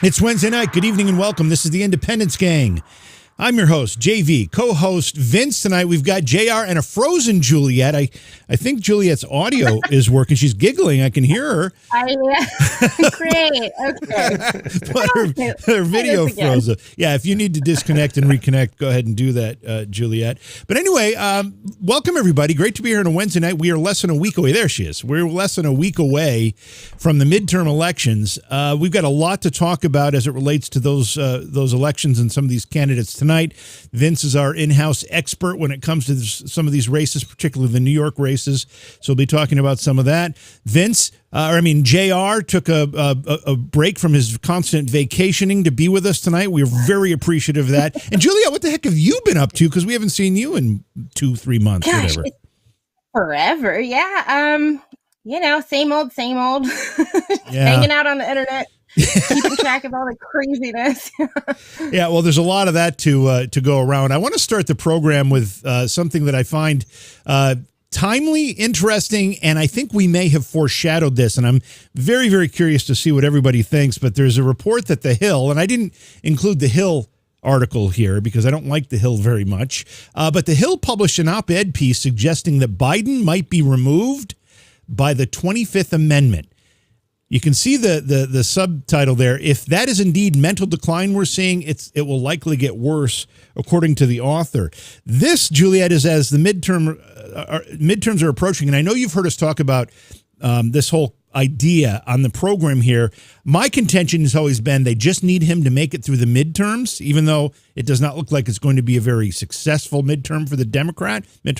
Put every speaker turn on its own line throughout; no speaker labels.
It's Wednesday night. Good evening and welcome. This is the Independence Gang. I'm your host, JV, co-host Vince. Tonight we've got JR and a frozen Juliet. I think Juliet's audio is working. She's giggling. I can hear her.
Great. Okay.
But her video froze up. Yeah, if you need to disconnect and reconnect, go ahead and do that, Juliet. But anyway, welcome everybody. Great to be here on a Wednesday night. We are less than a week away. There she is. We're less than a week away from the midterm elections. We've got a lot to talk about as it relates to those elections and some of these candidates tonight. Vince is our in-house expert when it comes to some of these races, particularly the New York races. So we'll be talking about some of that. JR took a break from his constant vacationing to be with us tonight. We're very appreciative of that. And Julia, what the heck have you been up to? Because we haven't seen you in 2-3 months,
Gosh,
whatever.
Forever. Yeah. Same old. Hanging out on the internet. Keeping track of all the craziness.
Yeah, well, there's a lot of that to go around. I want to start the program with something that I find timely, interesting, and I think we may have foreshadowed this, and I'm very, very curious to see what everybody thinks, but there's a report that The Hill, and I didn't include The Hill article here because I don't like The Hill very much, but The Hill published an op-ed piece suggesting that Biden might be removed by the 25th Amendment. You can see the subtitle there. If that is indeed mental decline we're seeing, it will likely get worse, according to the author. This, Juliet, is as the midterms are approaching, and I know you've heard us talk about this whole idea on the program here. My contention has always been they just need him to make it through the midterms, even though it does not look like it's going to be a very successful midterm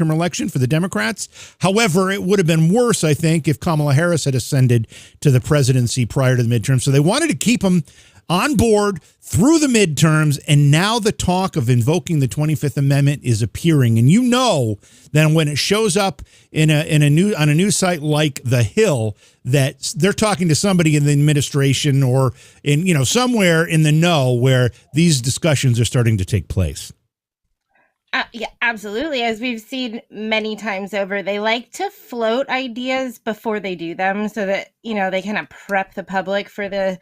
election for the Democrats. However, it would have been worse, I think, if Kamala Harris had ascended to the presidency prior to the midterms. So they wanted to keep him on board through the midterms, and now the talk of invoking the 25th Amendment is appearing. And you know that when it shows up on a news site like The Hill, that they're talking to somebody in the administration or in somewhere in the know where these discussions are starting to take place.
Yeah, absolutely. As we've seen many times over, they like to float ideas before they do them so that, they kind of prep the public for the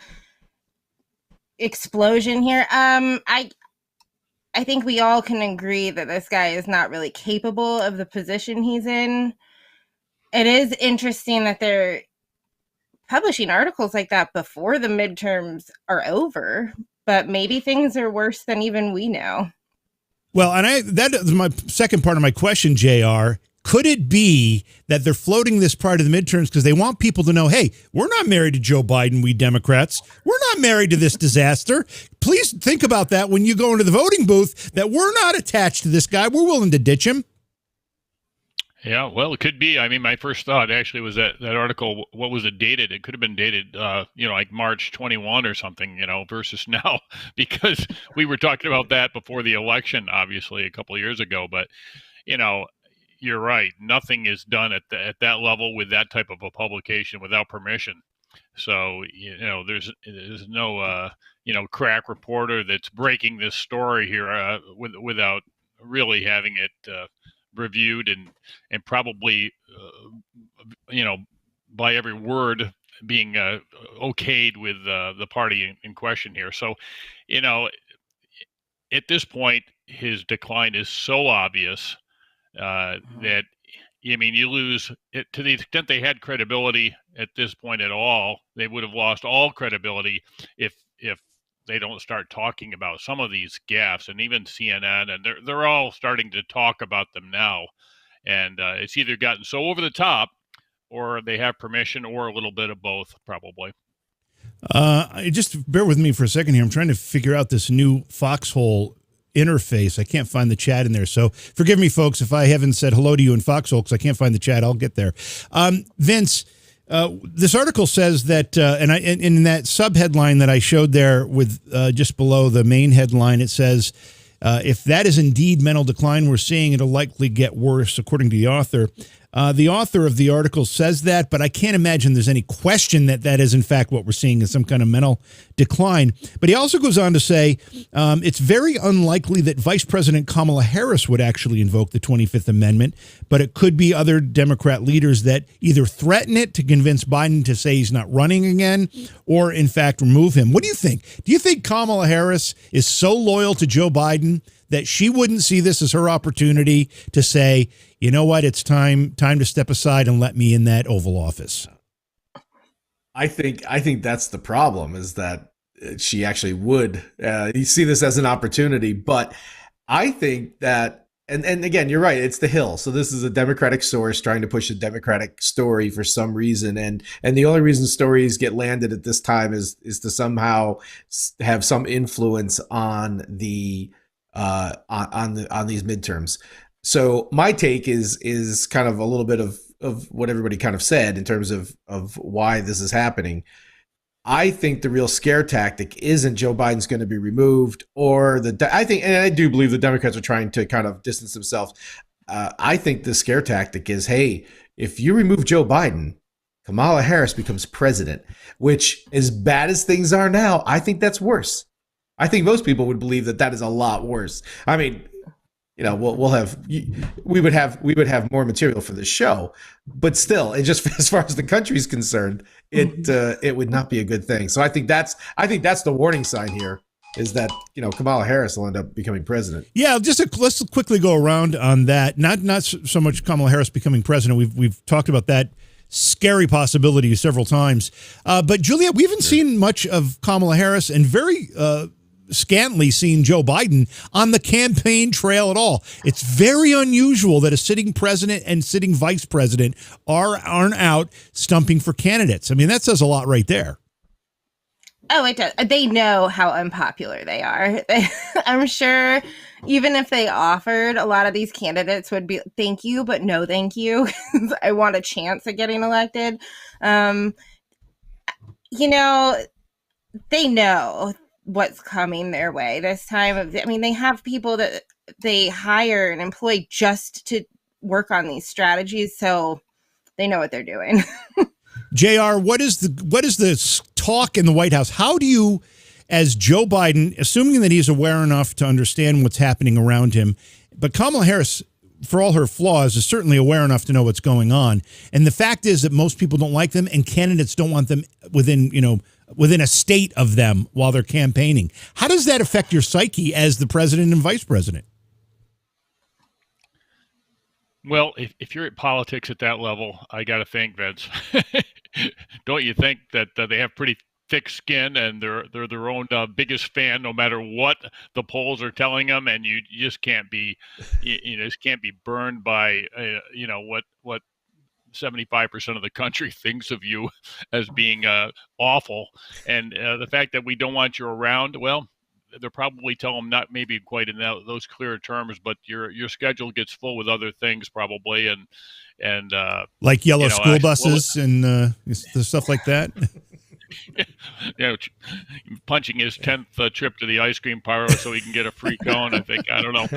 explosion here. I think we all can agree that this guy is not really capable of the position he's in. It is interesting that they're publishing articles like that before the midterms are over, but maybe things are worse than even we know.
Well, and that is my second part of my question, JR. Could it be that they're floating this prior to the midterms because they want people to know, hey, we're not married to Joe Biden, we Democrats. We're not married to this disaster. Please think about that when you go into the voting booth, that we're not attached to this guy. We're willing to ditch him.
Yeah, well, it could be. I mean, my first thought actually was that article, what was it dated? It could have been dated, like March 21 or something, versus now, because we were talking about that before the election, obviously, a couple of years ago. But, you're right. Nothing is done at that level with that type of a publication without permission. So, there's no, crack reporter that's breaking this story here without really having it reviewed and probably, by every word being okayed with the party in question here. So, at this point, his decline is so obvious that, you lose it to the extent they had credibility at this point at all. They would have lost all credibility if they don't start talking about some of these gaffes, and even CNN, and they're all starting to talk about them now. And it's either gotten so over the top, or they have permission, or a little bit of both, probably.
Just bear with me for a second here. I'm trying to figure out this new Foxhole interface. I can't find the chat in there. So forgive me, folks, if I haven't said hello to you in Foxhole because I can't find the chat. I'll get there. Vince, this article says that, and in that subheadline that I showed there with just below the main headline, it says, if that is indeed mental decline we're seeing, it'll likely get worse, according to the author. The author of the article says that, but I can't imagine there's any question that that is, in fact, what we're seeing is some kind of mental decline. But he also goes on to say it's very unlikely that Vice President Kamala Harris would actually invoke the 25th Amendment, but it could be other Democrat leaders that either threaten it to convince Biden to say he's not running again or, in fact, remove him. What do you think? Do you think Kamala Harris is so loyal to Joe Biden that she wouldn't see this as her opportunity to say, you know what, it's time to step aside and let me in that Oval Office?
I think that's the problem, is that she actually would. You see this as an opportunity, but I think that, and again, you're right, it's the Hill. So this is a Democratic source trying to push a Democratic story for some reason, and the only reason stories get landed at this time is to somehow have some influence on the on these midterms. So my take is kind of a little bit of what everybody kind of said in terms of why this is happening. I think the real scare tactic isn't Joe Biden's going to be removed, or I think, and I do believe the Democrats are trying to kind of distance themselves. I think the scare tactic is, hey, if you remove Joe Biden, Kamala Harris becomes president, which, as bad as things are now, I think that's worse. I think most people would believe that is a lot worse. I mean, you know, we would have more material for the show, but still, it just, as far as the country's concerned, it would not be a good thing. So I think that's the warning sign here, is that, you know, Kamala Harris will end up becoming president.
Yeah, let's quickly go around on that. Not so much Kamala Harris becoming president. We've talked about that scary possibility several times. But Juliet, we haven't seen much of Kamala Harris, and very scantily seen Joe Biden on the campaign trail at all. It's very unusual that a sitting president and sitting vice president aren't out stumping for candidates. I mean, that says a lot right there.
Oh, it does. They know how unpopular they are. I'm sure even if they offered, a lot of these candidates would be, thank you, but no thank you. I want a chance at getting elected. You know, they know what's coming their way this time. I mean, they have people that they hire and employ just to work on these strategies, so they know what they're doing.
JR, what is the talk in the White House? How do you, as Joe Biden, assuming that he's aware enough to understand what's happening around him, but Kamala Harris, for all her flaws, is certainly aware enough to know what's going on. And the fact is that most people don't like them, and candidates don't want them within a state of them while they're campaigning. How does that affect your psyche as the president and vice president?
Well, if you're at politics at that level, I got to think, Vince, don't you think that they have pretty thick skin, and they're their own biggest fan, no matter what the polls are telling them, and you just can't be, just can't be burned by, what 75% of the country thinks of you as being awful. And the fact that we don't want you around, well, they'll probably tell them, not maybe quite in those clear terms, but your schedule gets full with other things probably, and
like yellow school buses and stuff like that.
Punching his 10th trip to the ice cream parlor so he can get a free cone. I think, I don't know,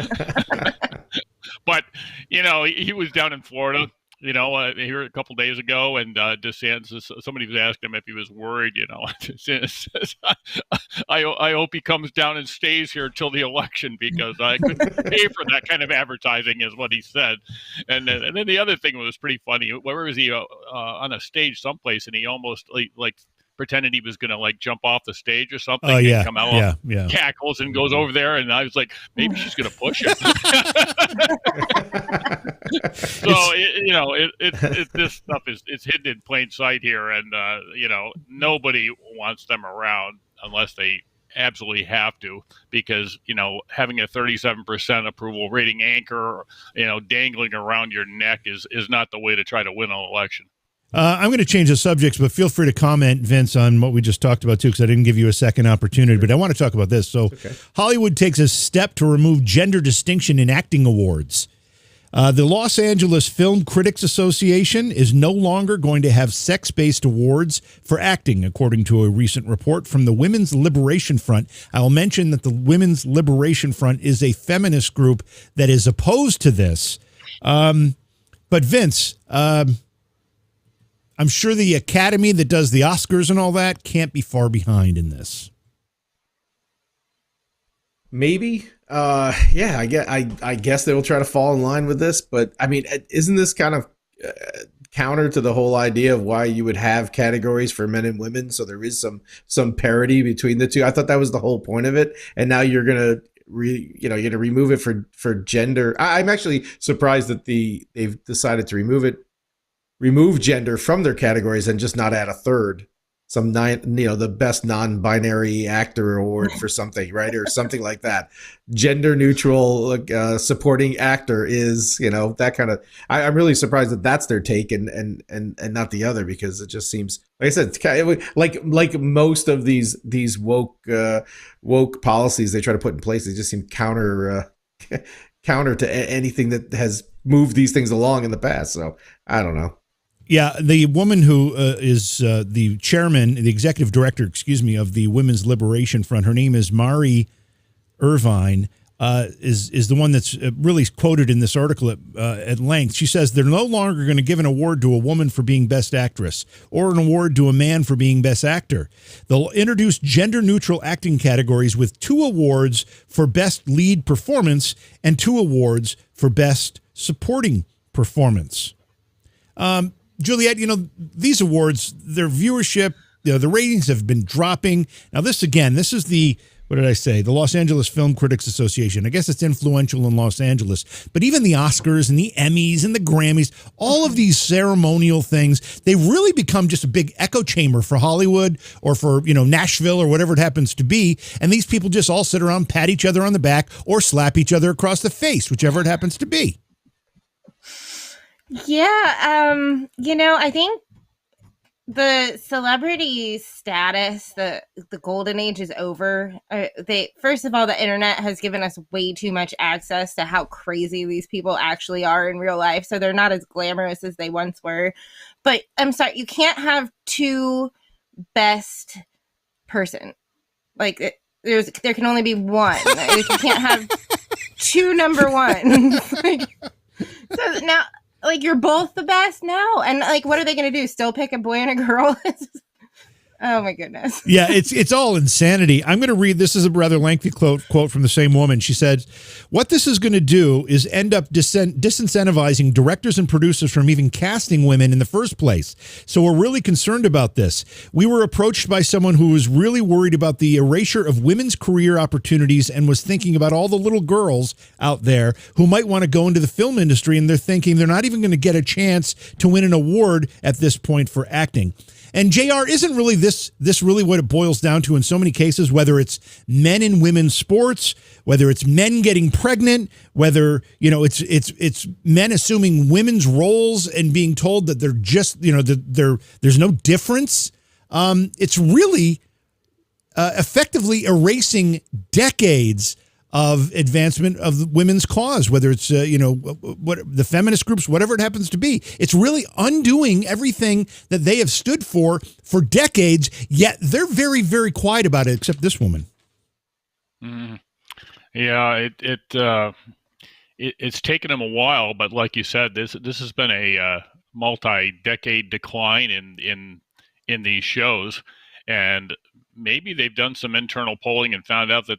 but he was down in Florida. Here a couple days ago, and DeSantis, somebody was asking him if he was worried. DeSantis says, I hope he comes down and stays here till the election, because I couldn't pay for that kind of advertising, is what he said. And then the other thing was pretty funny. Where was he on a stage someplace, and he almost like pretended he was going to jump off the stage or something.
Oh, yeah.
And come out,
yeah.
Cackles and goes over there. And I was like, maybe she's going to push him. So, this stuff it's hidden in plain sight here. And, nobody wants them around unless they absolutely have to, because, having a 37% approval rating anchor, dangling around your neck is not the way to try to win an election.
I'm going to change the subjects, but feel free to comment, Vince, on what we just talked about, too, because I didn't give you a second opportunity. But I want to talk about this. So okay. Hollywood takes a step to remove gender distinction in acting awards. The Los Angeles Film Critics Association is no longer going to have sex-based awards for acting, according to a recent report from the Women's Liberation Front. I'll mention that the Women's Liberation Front is a feminist group that is opposed to this. But Vince, I'm sure the Academy that does the Oscars and all that can't be far behind in this.
Maybe. Yeah, I guess they will try to fall in line with this, but I mean, isn't this kind of counter to the whole idea of why you would have categories for men and women, so there is some parity between the two? I thought that was the whole point of it, and now you're gonna you're gonna remove it for gender. I'm actually surprised that they've decided to remove gender from their categories and just not add a third. The best non-binary actor award for something, right? Or something like that. Gender neutral supporting actor is, that kind of, I'm really surprised that that's their take and not the other, because it just seems, like I said, it's kind of like most of these woke policies they try to put in place. They just seem counter to anything that has moved these things along in the past. So I don't know.
Yeah, the woman who is the chairman, the executive director, of the Women's Liberation Front, her name is Mari Irvine, is the one that's really quoted in this article at length. She says they're no longer going to give an award to a woman for being best actress or an award to a man for being best actor. They'll introduce gender-neutral acting categories with 2 awards for best lead performance and 2 awards for best supporting performance. Juliet, these awards, their viewership, the ratings have been dropping. Now, this is the, what did I say? The Los Angeles Film Critics Association. I guess it's influential in Los Angeles. But even the Oscars and the Emmys and the Grammys, all of these ceremonial things, they really become just a big echo chamber for Hollywood or for, Nashville or whatever it happens to be. And these people just all sit around, pat each other on the back or slap each other across the face, whichever it happens to be.
Yeah, I think the celebrity status, the golden age is over. First of all, the internet has given us way too much access to how crazy these people actually are in real life. So they're not as glamorous as they once were. But I'm sorry, you can't have 2 best person. Like there can only be one. You can't have 2 number ones. So now. You're both the best now, and what are they going to do? Still pick a boy and a girl? Oh my goodness!
Yeah, it's all insanity. I'm going to read. This is a rather lengthy quote from the same woman. She said, "What this is going to do is end up disincentivizing directors and producers from even casting women in the first place. So we're really concerned about this. We were approached by someone who was really worried about the erasure of women's career opportunities and was thinking about all the little girls out there who might want to go into the film industry, and they're thinking they're not even going to get a chance to win an award at this point for acting." And JR, isn't really this really what it boils down to in so many cases, whether it's men and women's sports, whether it's men getting pregnant, whether, it's men assuming women's roles and being told that they're just, that there's no difference. It's really effectively erasing decades of advancement of the women's cause, whether it's, what the feminist groups, whatever it happens to be. It's really undoing everything that they have stood for decades, yet they're very, very quiet about it, except this woman.
Mm. Yeah, it's taken them a while, but like you said, this has been a multi-decade decline in these shows, and maybe they've done some internal polling and found out that,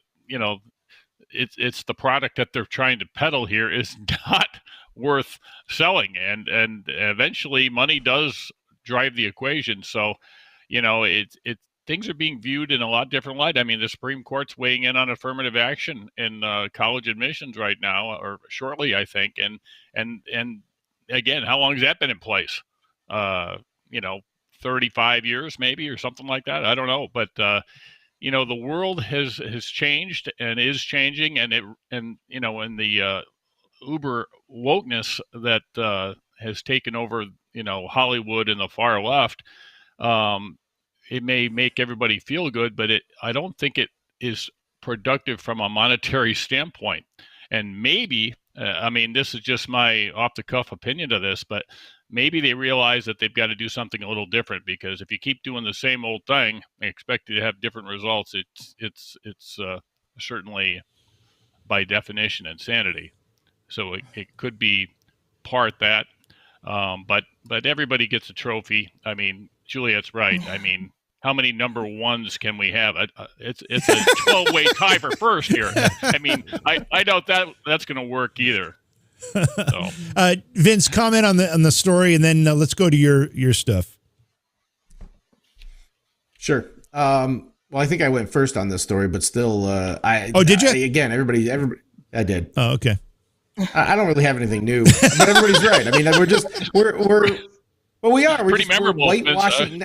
it's the product that they're trying to peddle here is not worth selling, and eventually money does drive the equation. So, things are being viewed in a lot different light. I mean, the Supreme Court's weighing in on affirmative action in college admissions right now, or shortly, I think. And again, how long has that been in place? 35 years maybe, or something like that. I don't know, but the world has changed and is changing, and in the uber wokeness that has taken over, Hollywood and the far left. It may make everybody feel good, but I don't think it is productive from a monetary standpoint. And maybe, this is just my off the cuff opinion to this, but maybe they realize that they've got to do something a little different, because if you keep doing the same old thing and expect to have different results, it's certainly by definition insanity. So it could be part that. But everybody gets a trophy. I mean, Juliet's right. I mean, how many number ones can we have? It's a 12-way tie for first here. I mean, I doubt that's going to work either. So.
Vince, comment on the story, and then let's go to your stuff.
Sure. Well, I think I went first on this story, but still,
did you?
Again, everybody, I did.
Oh, okay.
I don't really have anything new, but everybody's right. I mean, we're
pretty memorable.
We're whitewashing.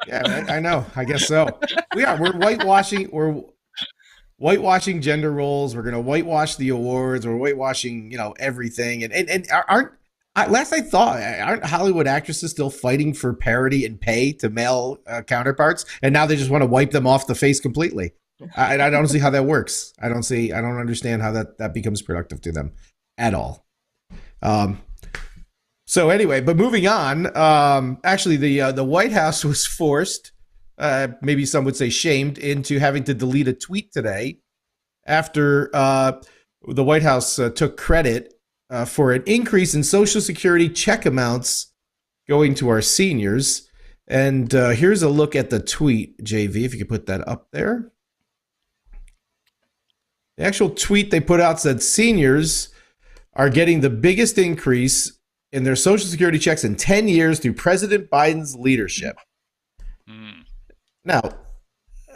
Yeah, I know. I guess so. We are. We're whitewashing. We're whitewashing gender roles. We're going to whitewash the awards. We're whitewashing, everything. And last I thought, aren't Hollywood actresses still fighting for parity in pay to male counterparts? And now they just want to wipe them off the face completely. I don't see how that works. I don't understand how that becomes productive to them at all. So anyway, but moving on, actually the White House was forced, maybe some would say shamed, into having to delete a tweet today after the White House took credit for an increase in Social Security check amounts going to our seniors. And here's a look at the tweet, JV, if you could put that up there. The actual tweet they put out said seniors are getting the biggest increase in their Social Security checks in 10 years through President Biden's leadership. Now,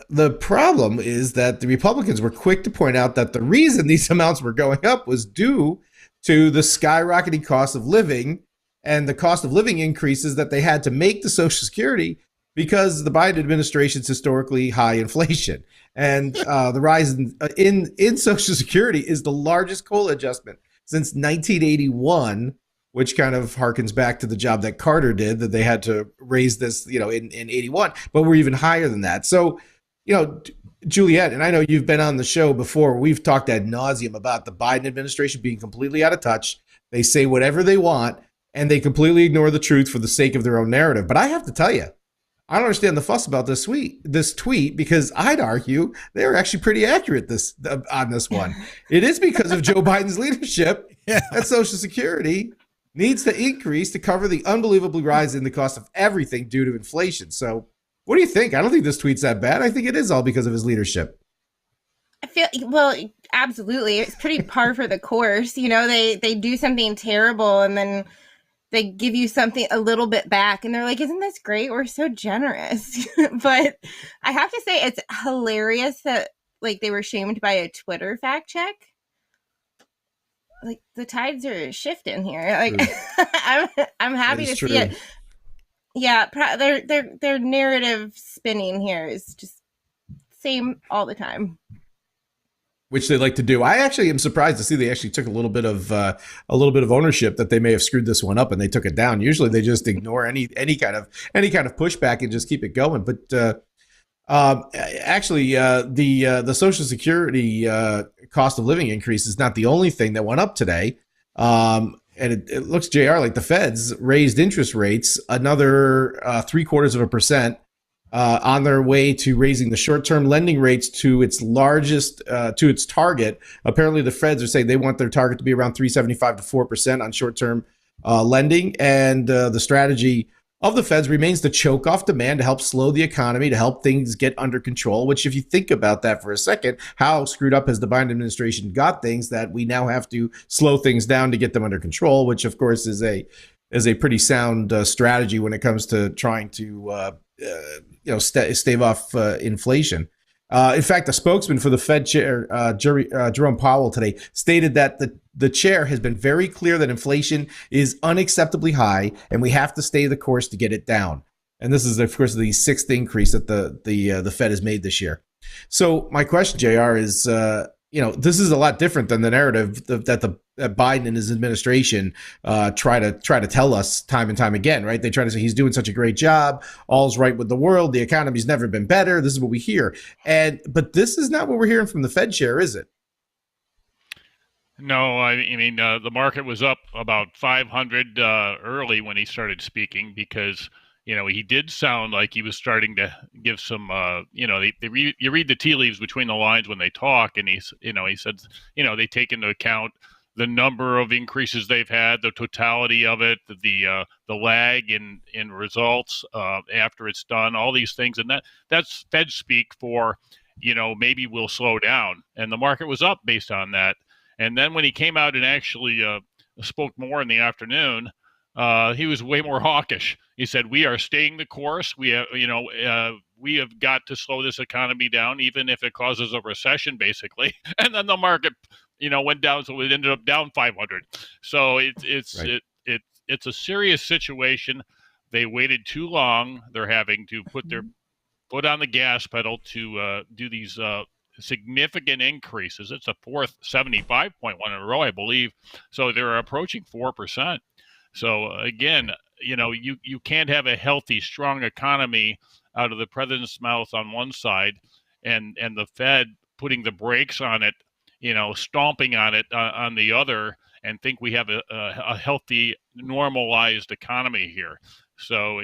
the problem is that the Republicans were quick to point out that the reason these amounts were going up was due to the skyrocketing cost of living and the cost of living increases that they had to make to Social Security because the Biden administration's historically high inflation. And the rise in Social Security is the largest COLA adjustment since 1981, which kind of harkens back to the job that Carter did, that they had to raise this, in 81, but we're even higher than that. So, Juliet, and I know you've been on the show before, we've talked ad nauseum about the Biden administration being completely out of touch. They say whatever they want, and they completely ignore the truth for the sake of their own narrative. But I have to tell you, I don't understand the fuss about this tweet, because I'd argue they're actually pretty accurate on this one. It is because of Joe Biden's leadership that Social Security needs to increase to cover the unbelievably rise in the cost of everything due to inflation. So what do you think? I don't think this tweet's that bad. I think it is all because of his leadership.
Absolutely. It's pretty par for the course. They do something terrible and then they give you something a little bit back and they're like, isn't this great? We're so generous. But I have to say it's hilarious that they were shamed by a Twitter fact check. The tides are shifting here. I'm happy to see it. Yeah, their narrative spinning here is just same all the time.
Which they like to do. I actually am surprised to see they actually took a little bit of ownership that they may have screwed this one up and they took it down. Usually they just ignore any kind of pushback and just keep it going. But actually, the Social Security cost of living increase is not the only thing that went up today. And it looks, JR, like the Feds raised interest rates another 0.75%. On their way to raising the short-term lending rates to its target. Apparently, the Feds are saying they want their target to be around 3.75 to 4% on short-term lending, and the strategy of the Feds remains to choke off demand to help slow the economy, to help things get under control. Which, if you think about that for a second, how screwed up has the Biden administration got things that we now have to slow things down to get them under control? Which, of course, is a pretty sound strategy when it comes to trying to stave off inflation. In fact, a spokesman for the Fed chair, Jerome Powell, today stated that the chair has been very clear that inflation is unacceptably high and we have to stay the course to get it down. And this is, of course, the sixth increase that the Fed has made this year. So my question, JR, is this is a lot different than the narrative that Biden and his administration try to tell us time and time again, right? They try to say he's doing such a great job, all's right with the world, the economy's never been better. This is what we hear, but this is not what we're hearing from the Fed chair, is it?
No, I mean the market was up about 500 early when he started speaking because he did sound like he was starting to give some, you read the tea leaves between the lines when they talk, and he said, they take into account the number of increases they've had, the totality of it, the lag in results after it's done, all these things, and that's Fed speak for, maybe we'll slow down, and the market was up based on that. And then when he came out and actually spoke more in the afternoon, he was way more hawkish. He said, "We are staying the course. We have, we have got to slow this economy down, even if it causes a recession, basically." And then the market, went down, so it ended up down 500. So it's a serious situation. They waited too long. They're having to put their foot on the gas pedal to do these significant increases. It's a fourth 75.1 in a row, I believe. So they're approaching 4%. So again, you can't have a healthy, strong economy out of the president's mouth on one side, and the Fed putting the brakes on it, stomping on it on the other, and think we have a healthy, normalized economy here. So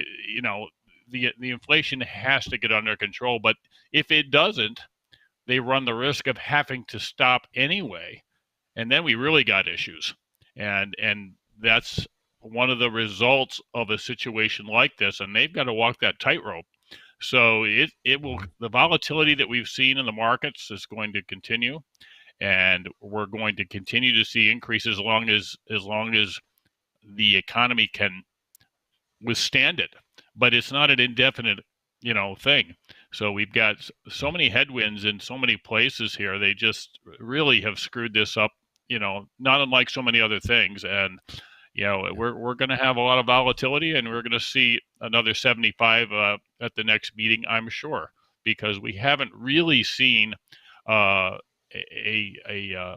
the inflation has to get under control. But if it doesn't, they run the risk of having to stop anyway, and then we really got issues. And that's one of the results of a situation like this, and they've got to walk that tightrope. So it will, the volatility that we've seen in the markets is going to continue, and we're going to continue to see increases as long as the economy can withstand it. But it's not an indefinite, thing. So we've got so many headwinds in so many places here. They just really have screwed this up, not unlike so many other things. And we're going to have a lot of volatility, and we're going to see another 75 at the next meeting, I'm sure, because we haven't really seen a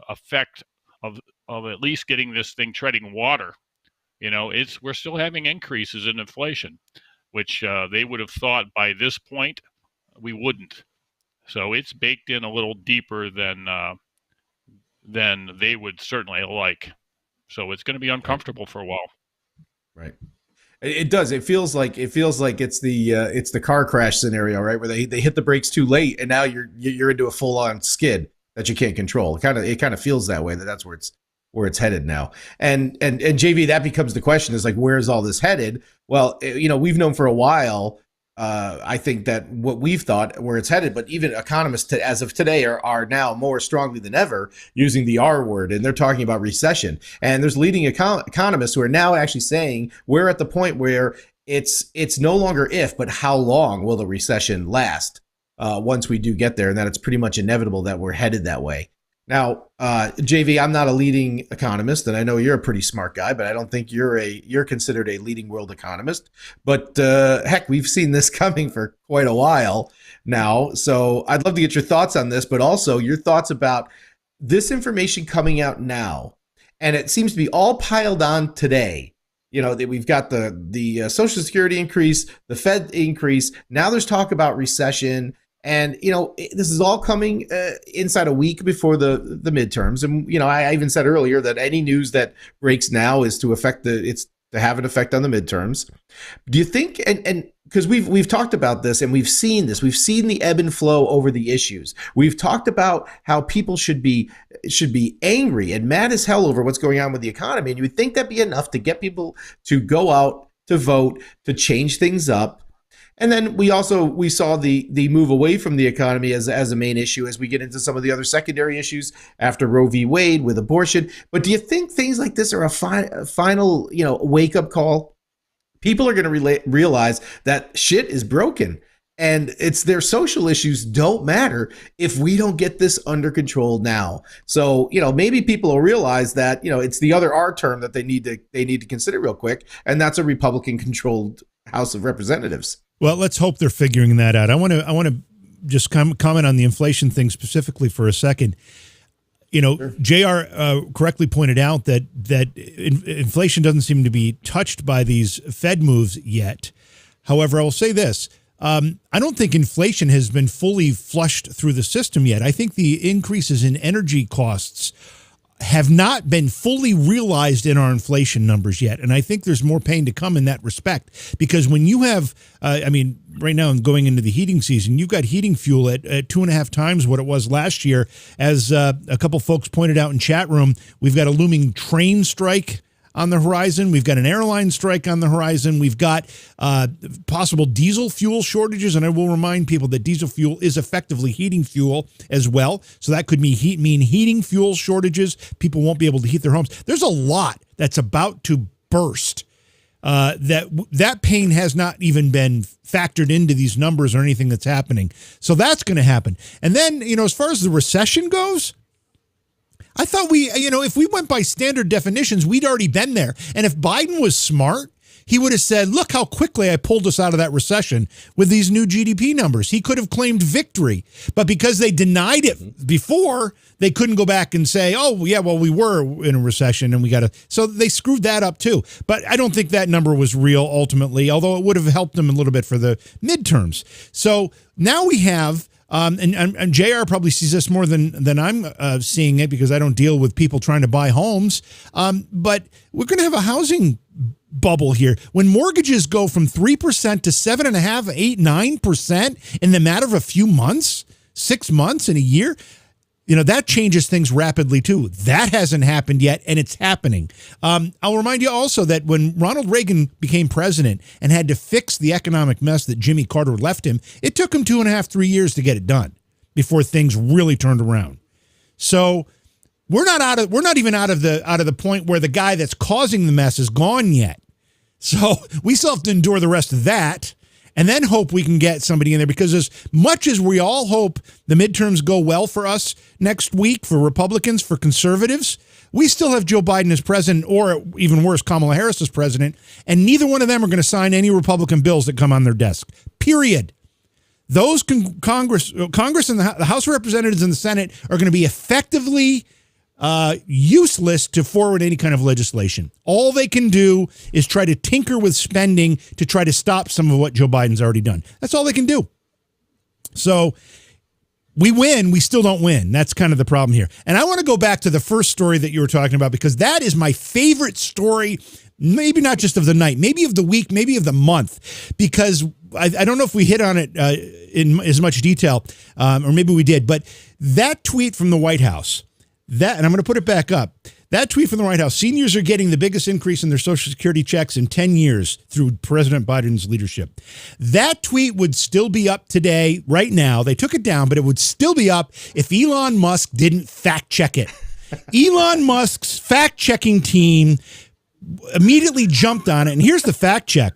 effect of at least getting this thing treading water. We're still having increases in inflation, which they would have thought by this point we wouldn't. So it's baked in a little deeper than they would certainly like. So it's going to be uncomfortable for a while.
Right. It does. It feels like it's the car crash scenario, right? Where they hit the brakes too late, and now you're into a full on skid that you can't control. It kind of feels that way. That's where it's headed now. And JV, that becomes the question: is like, where is all this headed? Well, we've known for a while. I think that what we've thought where it's headed, but even economists as of today are now more strongly than ever using the R word, and they're talking about recession. And there's leading economists who are now actually saying we're at the point where it's no longer if, but how long will the recession last once we do get there, and that it's pretty much inevitable that we're headed that way. Now, JV, I'm not a leading economist, and I know you're a pretty smart guy, but I don't think you're considered a leading world economist. But heck, we've seen this coming for quite a while now. So I'd love to get your thoughts on this, but also your thoughts about this information coming out now. And it seems to be all piled on today. That we've got the Social Security increase, the Fed increase. Now there's talk about recession. And, this is all coming inside a week before the midterms. And, I even said earlier that any news that breaks now is to have an effect on the midterms. Do you think, and because we've talked about this and we've seen the ebb and flow over the issues. We've talked about how people should be angry and mad as hell over what's going on with the economy. And you would think that'd be enough to get people to go out to vote, to change things up. And then we saw the move away from the economy as a main issue as we get into some of the other secondary issues after Roe v. Wade with abortion. But do you think things like this are a final, wake up call? People are going to realize that shit is broken, and it's their social issues don't matter if we don't get this under control now. So, maybe people will realize that, it's the other R term that they need to consider real quick, and that's a Republican controlled House of Representatives.
Well, let's hope they're figuring that out. I want to just comment on the inflation thing specifically for a second. Sure. JR correctly pointed out that inflation doesn't seem to be touched by these Fed moves yet. However, I will say this. I don't think inflation has been fully flushed through the system yet. I think the increases in energy costs have not been fully realized in our inflation numbers yet. And I think there's more pain to come in that respect, because when you have, right now I'm going into the heating season, you've got heating fuel at 2.5 times what it was last year. As a couple folks pointed out in chat room, we've got a looming train strike on the horizon. We've got an airline strike on the horizon. We've got possible diesel fuel shortages. And I will remind people that diesel fuel is effectively heating fuel as well. So that could mean heating fuel shortages. People won't be able to heat their homes. There's a lot that's about to burst. That pain has not even been factored into these numbers or anything that's happening. So that's going to happen. And then, as far as the recession goes, I thought if we went by standard definitions, we'd already been there. And if Biden was smart, he would have said, look how quickly I pulled us out of that recession with these new GDP numbers. He could have claimed victory. But because they denied it before, they couldn't go back and say, oh, yeah, well, we were in a recession and so they screwed that up too. But I don't think that number was real ultimately, although it would have helped them a little bit for the midterms. So now we have... and JR probably sees this more than I'm seeing it, because I don't deal with people trying to buy homes. But we're going to have a housing bubble here. When mortgages go from 3% to 7.5%, 8%, 9% in the matter of a few months, 6 months in a year, that changes things rapidly too. That hasn't happened yet, and it's happening. I'll remind you also that when Ronald Reagan became president and had to fix the economic mess that Jimmy Carter left him, it took him 2.5, 3 years to get it done before things really turned around. So we're not even out of the point where the guy that's causing the mess is gone yet. So we still have to endure the rest of that. And then hope we can get somebody in there, because as much as we all hope the midterms go well for us next week, for Republicans, for conservatives, we still have Joe Biden as president, or even worse, Kamala Harris as president, and neither one of them are going to sign any Republican bills that come on their desk, period. Those Congress and the House of Representatives and the Senate are going to be effectively useless to forward any kind of legislation. All they can do is try to tinker with spending to try to stop some of what Joe Biden's already done. That's all they can do. So we win, we still don't win. That's kind of the problem here. And I want to go back to the first story that you were talking about, because that is my favorite story, maybe not just of the night, maybe of the week, maybe of the month, because I don't know if we hit on it in as much detail, or maybe we did, but that tweet from the White House, and I'm going to put it back up. That tweet from the White House: seniors are getting the biggest increase in their Social Security checks in 10 years through President Biden's leadership. That tweet would still be up today, right now. They took it down, but it would still be up if Elon Musk didn't fact check it. Elon Musk's fact checking team immediately jumped on it. And here's the fact check.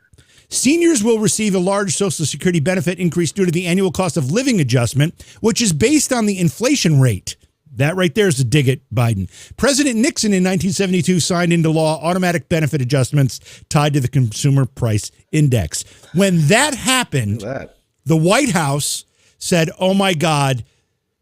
Seniors will receive a large Social Security benefit increase due to the annual cost of living adjustment, which is based on the inflation rate. That right there is a dig at Biden. President Nixon in 1972 signed into law automatic benefit adjustments tied to the consumer price index. When that happened, the White House said, oh my God,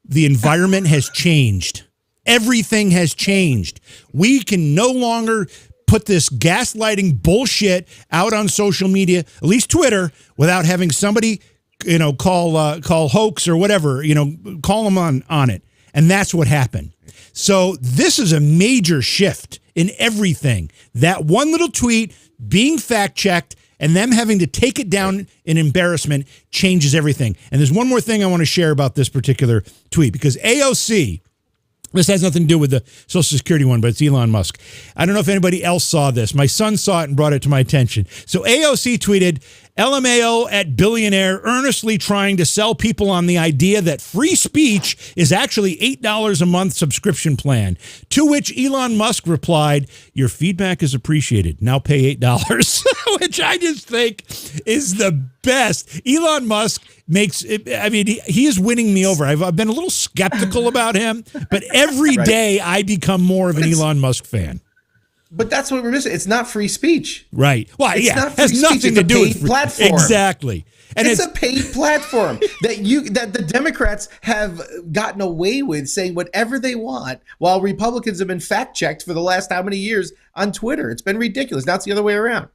the environment has changed. Everything has changed. We can no longer put this gaslighting bullshit out on social media, at least Twitter, without having somebody, call hoax or whatever, call them on it. And that's what happened. So this is a major shift in everything. That one little tweet being fact-checked and them having to take it down in embarrassment changes everything. And there's one more thing I want to share about this particular tweet, because AOC, this has nothing to do with the Social Security one, but it's Elon Musk. I don't know if anybody else saw this. My son saw it and brought it to my attention. So AOC tweeted, LMAO at billionaire earnestly trying to sell people on the idea that free speech is actually $8 a month subscription plan. To which Elon Musk replied, your feedback is appreciated. Now pay $8, which I just think is the best. Elon Musk he is winning me over. I've been a little skeptical about him, but every day I become more of an Elon Musk fan.
But that's what we're missing. It's not free speech.
Right. Well,
it's not free
has
speech.
nothing to do with
platform.
Exactly.
And it's a paid platform that the Democrats have gotten away with saying whatever they want, while Republicans have been fact-checked for the last how many years on Twitter. It's been ridiculous. Now it's the other way around.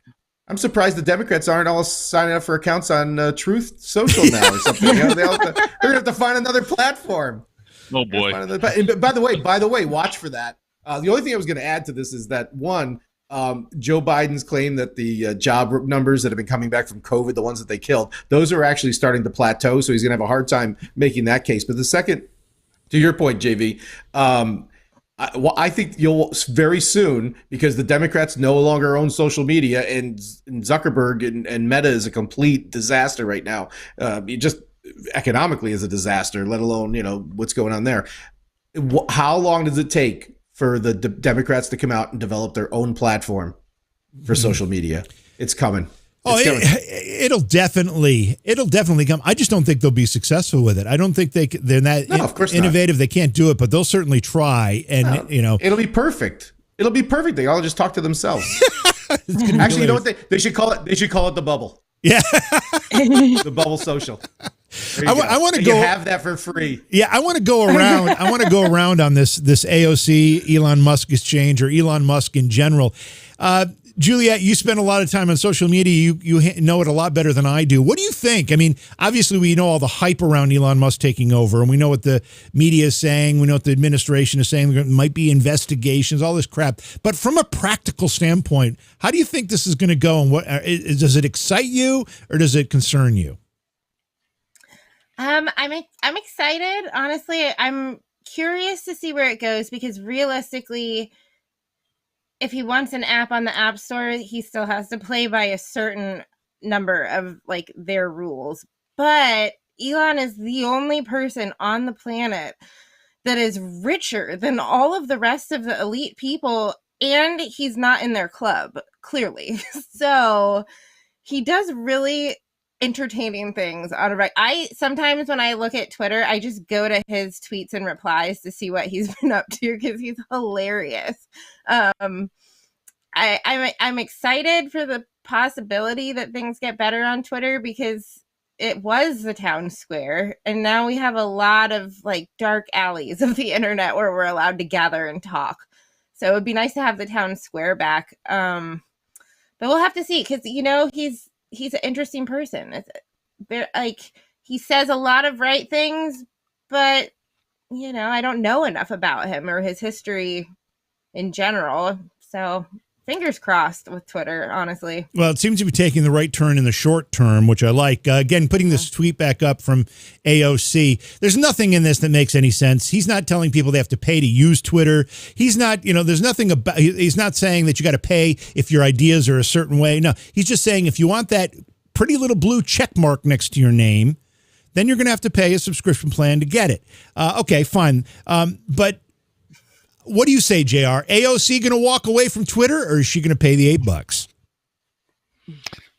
I'm surprised the Democrats aren't all signing up for accounts on Truth Social now or something. They're going to have to find another platform.
Oh boy!
By the way, watch for that. The only thing I was going to add to this is that one, Joe Biden's claim that the job numbers that have been coming back from COVID, the ones that they killed, those are actually starting to plateau. So he's going to have a hard time making that case. But the second, to your point, JV, I think you'll very soon, because the Democrats no longer own social media, and Zuckerberg and Meta is a complete disaster right now. Just economically is a disaster, let alone, what's going on there. How long does it take for the Democrats to come out and develop their own platform for social media? It's coming.
It'll definitely come. I just don't think they'll be successful with it. I don't think they're that
of course
innovative. Not. They can't do it, but they'll certainly try. And
it'll be perfect. It'll be perfect. They all just talk to themselves. Actually, you know what they should call it? They should call it the bubble.
Yeah,
the bubble social.
I want to go.
You have that for free.
Yeah, I want to go around. I want to go around on this AOC Elon Musk exchange, or Elon Musk in general. Juliet, you spend a lot of time on social media. You know it a lot better than I do. What do you think? I mean, obviously we know all the hype around Elon Musk taking over, and we know what the media is saying. We know what the administration is saying. There might be investigations, all this crap. But from a practical standpoint, how do you think this is going to go? And what does it excite you, or does it concern you?
I'm excited. Honestly, I'm curious to see where it goes, because realistically, if he wants an app on the App Store, he still has to play by a certain number of their rules. But Elon is the only person on the planet that is richer than all of the rest of the elite people, and he's not in their club, clearly. So he does really entertaining things on a sometimes when I look at Twitter, I just go to his tweets and replies to see what he's been up to, because he's hilarious. I'm excited for the possibility that things get better on Twitter, because it was the town square, and now we have a lot of dark alleys of the internet where we're allowed to gather and talk. So it would be nice to have the town square back. But we'll have to see, because he's an interesting person. He says a lot of right things, but I don't know enough about him or his history in general. So fingers crossed with Twitter, honestly.
Well, it seems to be taking the right turn in the short term, which I like. Again, putting this tweet back up from AOC. There's nothing in this that makes any sense. He's not telling people they have to pay to use Twitter. He's not, there's nothing about, he's not saying that you got to pay if your ideas are a certain way. No, he's just saying if you want that pretty little blue check mark next to your name, then you're going to have to pay a subscription plan to get it. Okay, fine. But what do you say, JR? AOC going to walk away from Twitter, or is she going to pay the $8?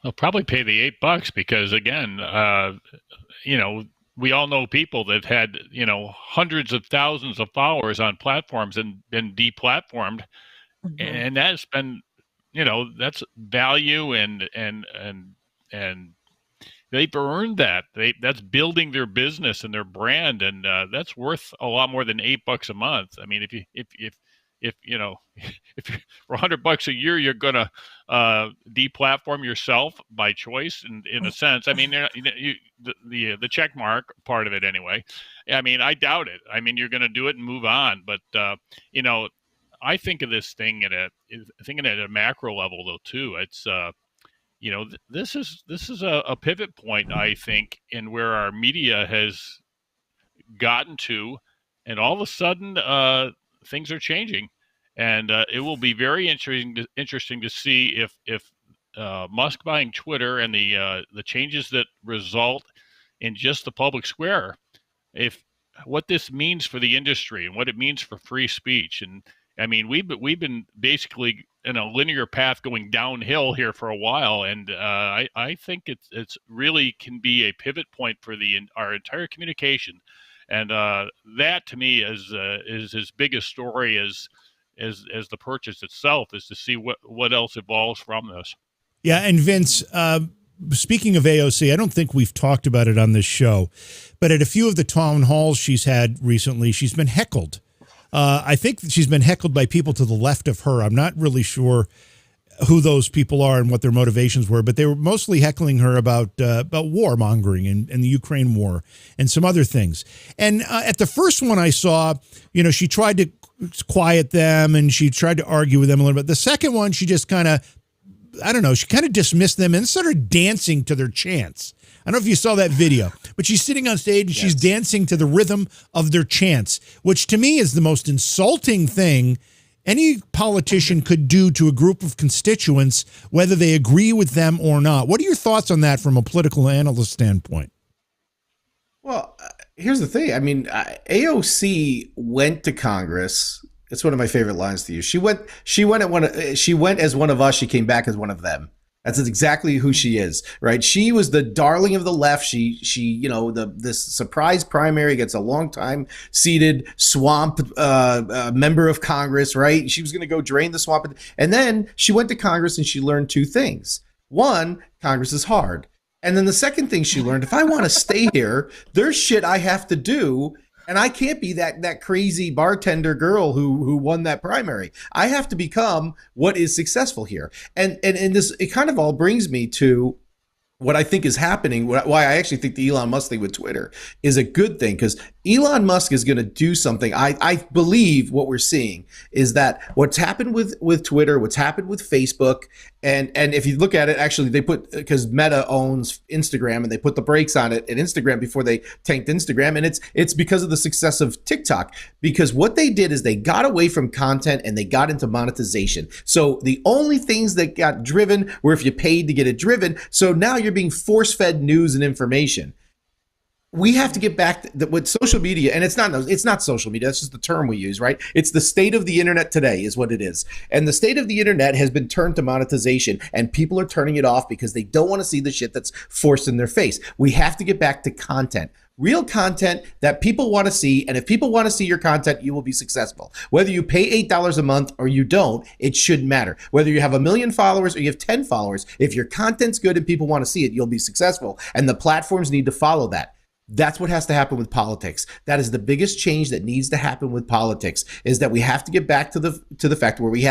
I'll probably pay the $8 because, again, we all know people that had, hundreds of thousands of followers on platforms and been deplatformed. Mm-hmm. And that's been, that's value and they've earned that. That's building their business and their brand, and that's worth a lot more than $8 a month. I mean, if for $100 a year you're gonna deplatform yourself by choice, in a sense. I mean, the check mark part of it anyway. I mean, I doubt it. I mean, you're gonna do it and move on, but I think of this thing at a macro level though too. It's this is a pivot point, I think, in where our media has gotten to, and all of a sudden things are changing, and it will be very interesting to see if Musk buying Twitter and the changes that result in just the public square, what this means for the industry and what it means for free speech. And I mean, we've been basically in a linear path going downhill here for a while, and I think it's really can be a pivot point for our entire communication, and that to me is as big a story as the purchase itself, is to see what else evolves from this.
Yeah, and Vince, speaking of AOC, I don't think we've talked about it on this show, but at a few of the town halls she's had recently, she's been heckled. I think she's been heckled by people to the left of her. I'm not really sure who those people are and what their motivations were, but they were mostly heckling her about warmongering and the Ukraine war and some other things. And at the first one I saw, she tried to quiet them, and she tried to argue with them a little bit. The second one, she just kind of, I don't know, she kind of dismissed them and started dancing to their chants. I don't know if you saw that video, but she's sitting on stage and she's dancing to the rhythm of their chants, which to me is the most insulting thing any politician could do to a group of constituents, whether they agree with them or not. What are your thoughts on that from a political analyst standpoint?
Well, here's the thing. I mean, AOC went to Congress. It's one of my favorite lines to use. She went as one of us. She came back as one of them. That's exactly who she is, right? She was the darling of the left. She, this surprise primary against a longtime seated swamp member of Congress, right? She was going to go drain the swamp. And then she went to Congress and she learned two things. One, Congress is hard. And then the second thing she learned, if I want to stay here, there's shit I have to do. And I can't be that crazy bartender girl who won that primary. I have to become what is successful here. And this, it kind of all brings me to what I think is happening, why I actually think the Elon Musk thing with Twitter is a good thing, because Elon Musk is going to do something. I believe what we're seeing is that what's happened with Twitter, what's happened with Facebook, and if you look at it, actually they put, because Meta owns Instagram and they put the brakes on it at Instagram before they tanked Instagram, and it's because of the success of TikTok, because what they did is they got away from content and they got into monetization. So the only things that got driven were if you paid to get it driven. So now you're being force-fed news and information. We have to get back with social media, and it's not social media. That's just the term we use, right? It's the state of the internet today is what it is. And the state of the internet has been turned to monetization, and people are turning it off because they don't want to see the shit that's forced in their face. We have to get back to content. Real content that people want to see, and if people want to see your content, you will be successful. Whether you pay $8 a month or you don't, it shouldn't matter. Whether you have 1 million followers or you have 10 followers, if your content's good and people want to see it, you'll be successful. And the platforms need to follow that. That's what has to happen with politics. That is the biggest change that needs to happen with politics, is that we have to get back to the fact where we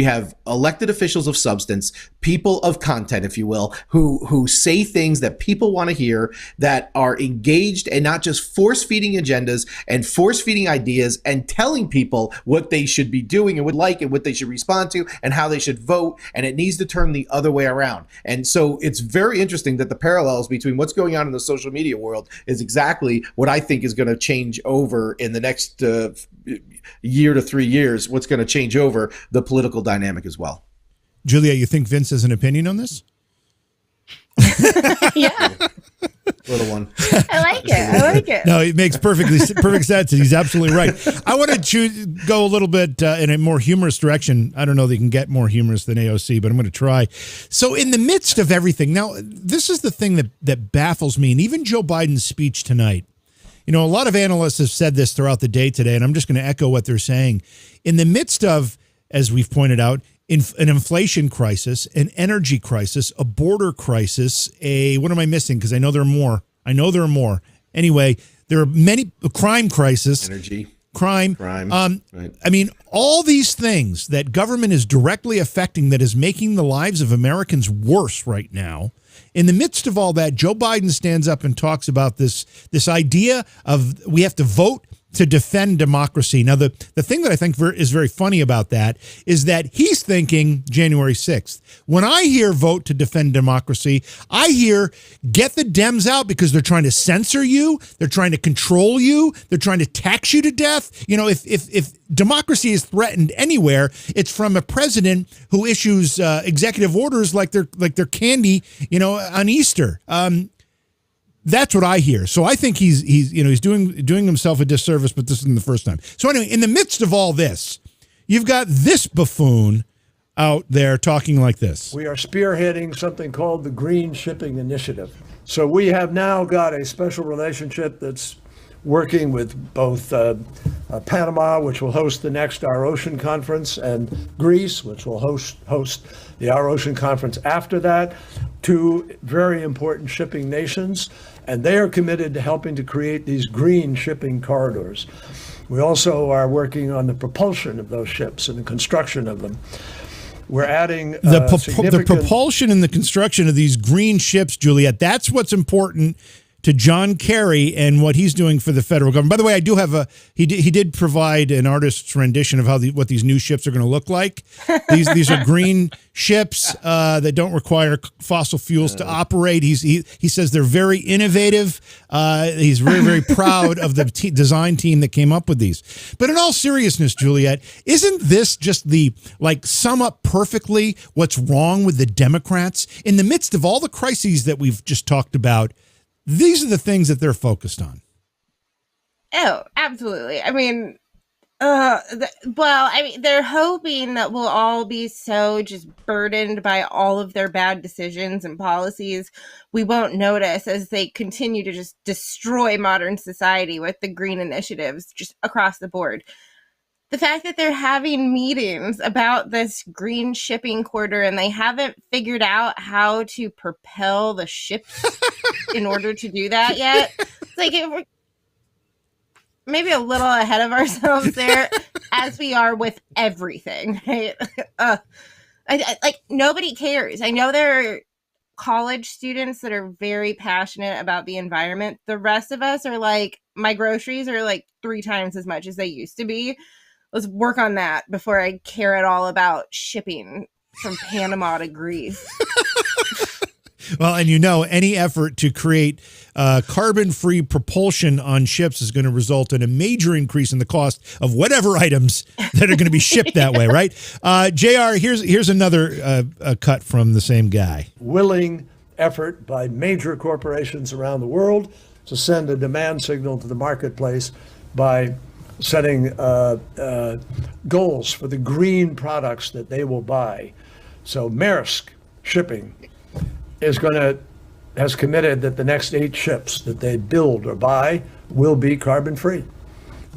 have elected officials of substance, people of content, if you will, who say things that people want to hear, that are engaged and not just force-feeding agendas and force-feeding ideas and telling people what they should be doing and would like and what they should respond to and how they should vote. And it needs to turn the other way around. And so it's very interesting that the parallels between what's going on in the social media world is exactly what I think is going to change over in the next year to 3 years. What's going to change over the political dynamic as well.
Julia, you think Vince has an opinion on this?
Yeah.
Little one.
I like it.
No, it makes perfect sense. And he's absolutely right. I want to go a little bit in a more humorous direction. I don't know that you can get more humorous than AOC, but I'm going to try. So in the midst of everything, now, this is the thing that baffles me, and even Joe Biden's speech tonight. You know, a lot of analysts have said this throughout the day today, and I'm just going to echo what they're saying. In the midst of, as we've pointed out, an inflation crisis, an energy crisis, a border crisis, what am I missing? Because I know there are more. Anyway, there are many, crime crisis.
Energy.
Crime.
Right.
I mean, all these things that government is directly affecting, that is making the lives of Americans worse right now. In the midst of all that, Joe Biden stands up and talks about this idea of we have to vote to defend democracy. Now, the thing that I think is very funny about that is that he's thinking January 6th. When I hear vote to defend democracy, I hear get the Dems out because they're trying to censor you. They're trying to control you. They're trying to tax you to death. You know, if democracy is threatened anywhere, it's from a president who issues executive orders like they're candy, you know, on Easter. That's what I hear. So I think he's doing himself a disservice, but this isn't the first time. So anyway, in the midst of all this, you've got this buffoon out there talking like this.
We are spearheading something called the Green Shipping Initiative. So we have now got a special relationship that's working with both Panama, which will host the next Our Ocean Conference, and Greece, which will host the Our Ocean Conference after that, two very important shipping nations. And they are committed to helping to create these green shipping corridors. We also are working on the propulsion of those ships and the construction of them. We're adding
the propulsion and the construction of these green ships, Juliet. That's what's important to John Kerry and what he's doing for the federal government. By the way, I do have he did provide an artist's rendition of what these new ships are going to look like. These are green ships that don't require fossil fuels to operate. He says they're very innovative. He's very, very proud of the design team that came up with these. But in all seriousness, Juliet, isn't this just sum up perfectly what's wrong with the Democrats in the midst of all the crises that we've just talked about? These are the things that they're focused on.
Oh, absolutely. I mean, they're hoping that we'll all be so just burdened by all of their bad decisions and policies, we won't notice as they continue to just destroy modern society with the green initiatives just across the board. The fact that they're having meetings about this green shipping quarter and they haven't figured out how to propel the ships in order to do that yet. It's like we're maybe a little ahead of ourselves there, as we are with everything, right? Nobody cares. I know there are college students that are very passionate about the environment. The rest of us are like, my groceries are like 3 times as much as they used to be. Let's work on that before I care at all about shipping from Panama to Greece.
Well, and any effort to create carbon-free propulsion on ships is going to result in a major increase in the cost of whatever items that are going to be shipped that way, right? JR, here's another cut from the same guy.
Willing effort by major corporations around the world to send a demand signal to the marketplace by setting goals for the green products that they will buy. So Maersk Shipping has committed that the next 8 ships that they build or buy will be carbon free.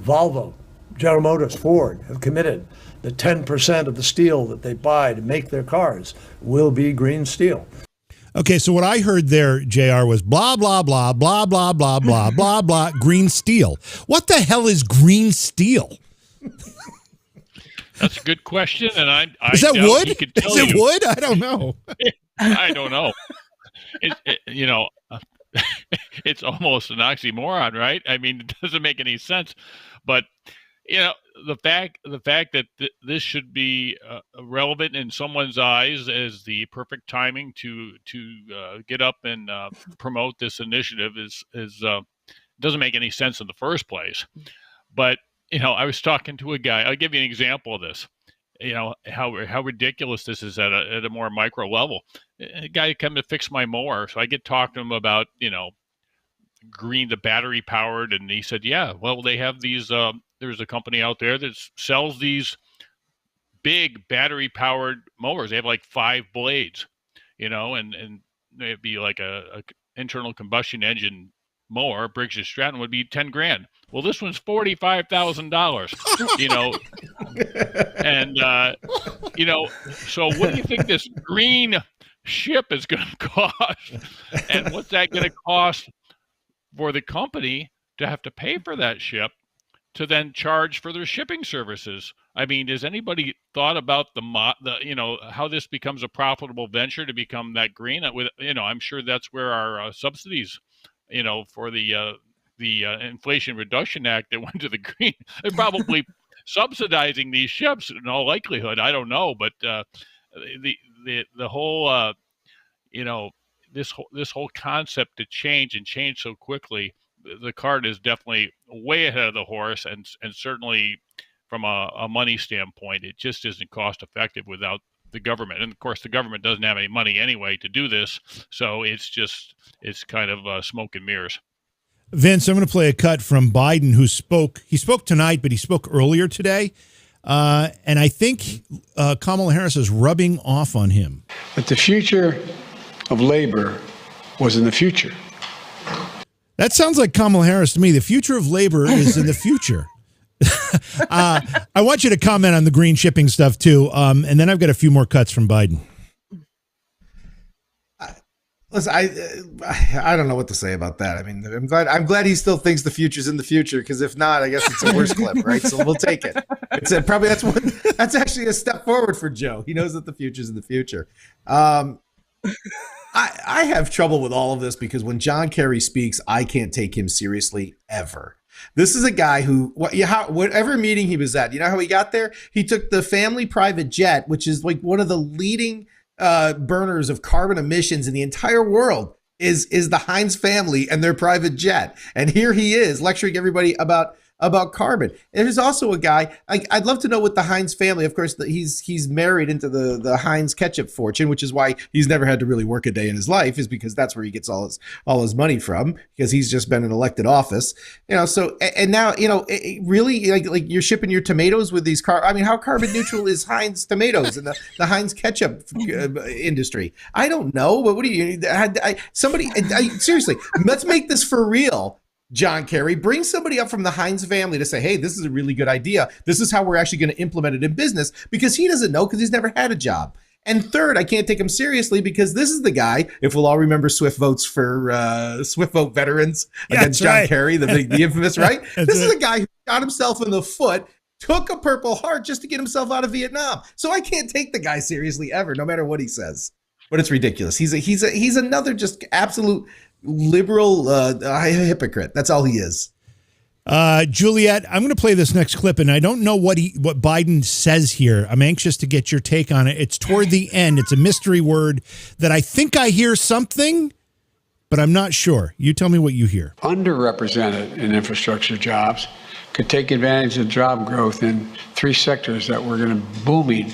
Volvo, General Motors, Ford have committed that 10% of the steel that they buy to make their cars will be green steel.
Okay, so what I heard there, JR, was blah, blah, blah, blah, blah, blah, blah, blah, blah, green steel. What the hell is green steel?
That's a good question, and I
is that wood?
He could tell
is it
you.
wood? I don't know.
I don't know. It's almost an oxymoron, right? I mean, it doesn't make any sense. But the fact that this should be relevant in someone's eyes as the perfect timing to get up and promote this initiative is doesn't make any sense in the first place. But I was talking to a guy. I'll give you an example of this. How ridiculous this is at a more micro level. A guy came to fix my mower, so I get talking to him about green, the battery powered, and he said, yeah, well, they have these. There's a company out there that sells these big battery powered mowers. They have like 5 blades, and it'd be like a internal combustion engine mower. Briggs & Stratton would be $10,000. Well, this one's $45,000. And so what do you think this green ship is going to cost? And what's that going to cost for the company to have to pay for that ship to then charge for their shipping services? I mean, has anybody thought about how this becomes a profitable venture to become that green? I'm sure that's where our subsidies, for the Inflation Reduction Act that went to the green, they're probably subsidizing these ships in all likelihood. I don't know, but the whole this whole concept to change so quickly, the cart is definitely way ahead of the horse, and certainly from a money standpoint, it just isn't cost effective without the government. And of course, the government doesn't have any money anyway to do this, so it's kind of smoke and mirrors.
Vince, I'm going to play a cut from Biden, who spoke. He spoke tonight, but he spoke earlier today. And I think Kamala Harris is rubbing off on him.
But the future of labor was in the future.
That sounds like Kamala Harris to me. The future of labor is in the future. I want you to comment on the green shipping stuff, too. And then I've got a few more cuts from Biden.
Listen, I don't know what to say about that. I mean, I'm glad he still thinks the future's in the future, because if not, I guess it's a worse clip, right? So we'll take it. That's actually a step forward for Joe. He knows that the future's in the future. I I have trouble with all of this because when John Kerry speaks, I can't take him seriously ever. This is a guy who, whatever meeting he was at, you know how he got there? He took the family private jet, which is like one of the leading burners of carbon emissions in the entire world, is the Heinz family and their private jet. And here he is lecturing everybody about carbon. And there's also a guy, I'd love to know what the Heinz family, of course, he's married into the Heinz ketchup fortune, which is why he's never had to really work a day in his life, is because that's where he gets all his money from, because he's just been in elected office. So, and now, really, like you're shipping your tomatoes with these how carbon neutral is Heinz tomatoes and the Heinz ketchup industry? I don't know, but what do you, seriously, let's make this for real. John Kerry, bring somebody up from the Heinz family to say, hey, this is a really good idea. This is how we're actually going to implement it in business, because he doesn't know, because he's never had a job. And third, I can't take him seriously because this is the guy, if we'll all remember Swift votes for Swift vote veterans against John Kerry, the infamous, right? This is a guy who shot himself in the foot, took a Purple Heart just to get himself out of Vietnam. So I can't take the guy seriously ever, no matter what he says. But it's ridiculous. He's another just absolute liberal hypocrite. That's all he is.
Juliet, I'm going to play this next clip, and I don't know what Biden says here. I'm anxious to get your take on it. It's toward the end. It's a mystery word that I think I hear something, but I'm not sure. You tell me what you hear.
Underrepresented in infrastructure jobs could take advantage of job growth in 3 sectors that we're going to booming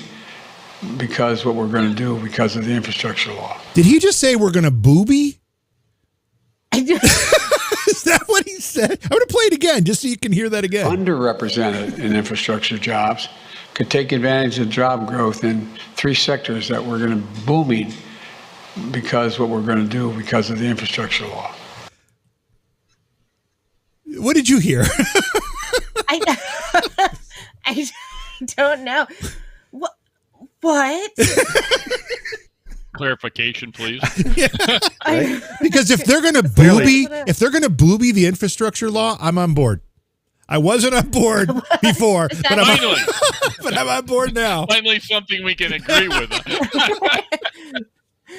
because what we're going to do because of the infrastructure law.
Did he just say we're going to booby? Is that what he said? I'm going to play it again just so you can hear that again.
Underrepresented in infrastructure jobs could take advantage of job growth in 3 sectors that we're going to booming because what we're going to do because of the infrastructure law.
What did you hear?
I don't know. What?
Clarification, please.
Right? Because if they're going to booby the infrastructure law, I'm on board. I wasn't on board before, but I'm on board now.
Finally, something we can agree with.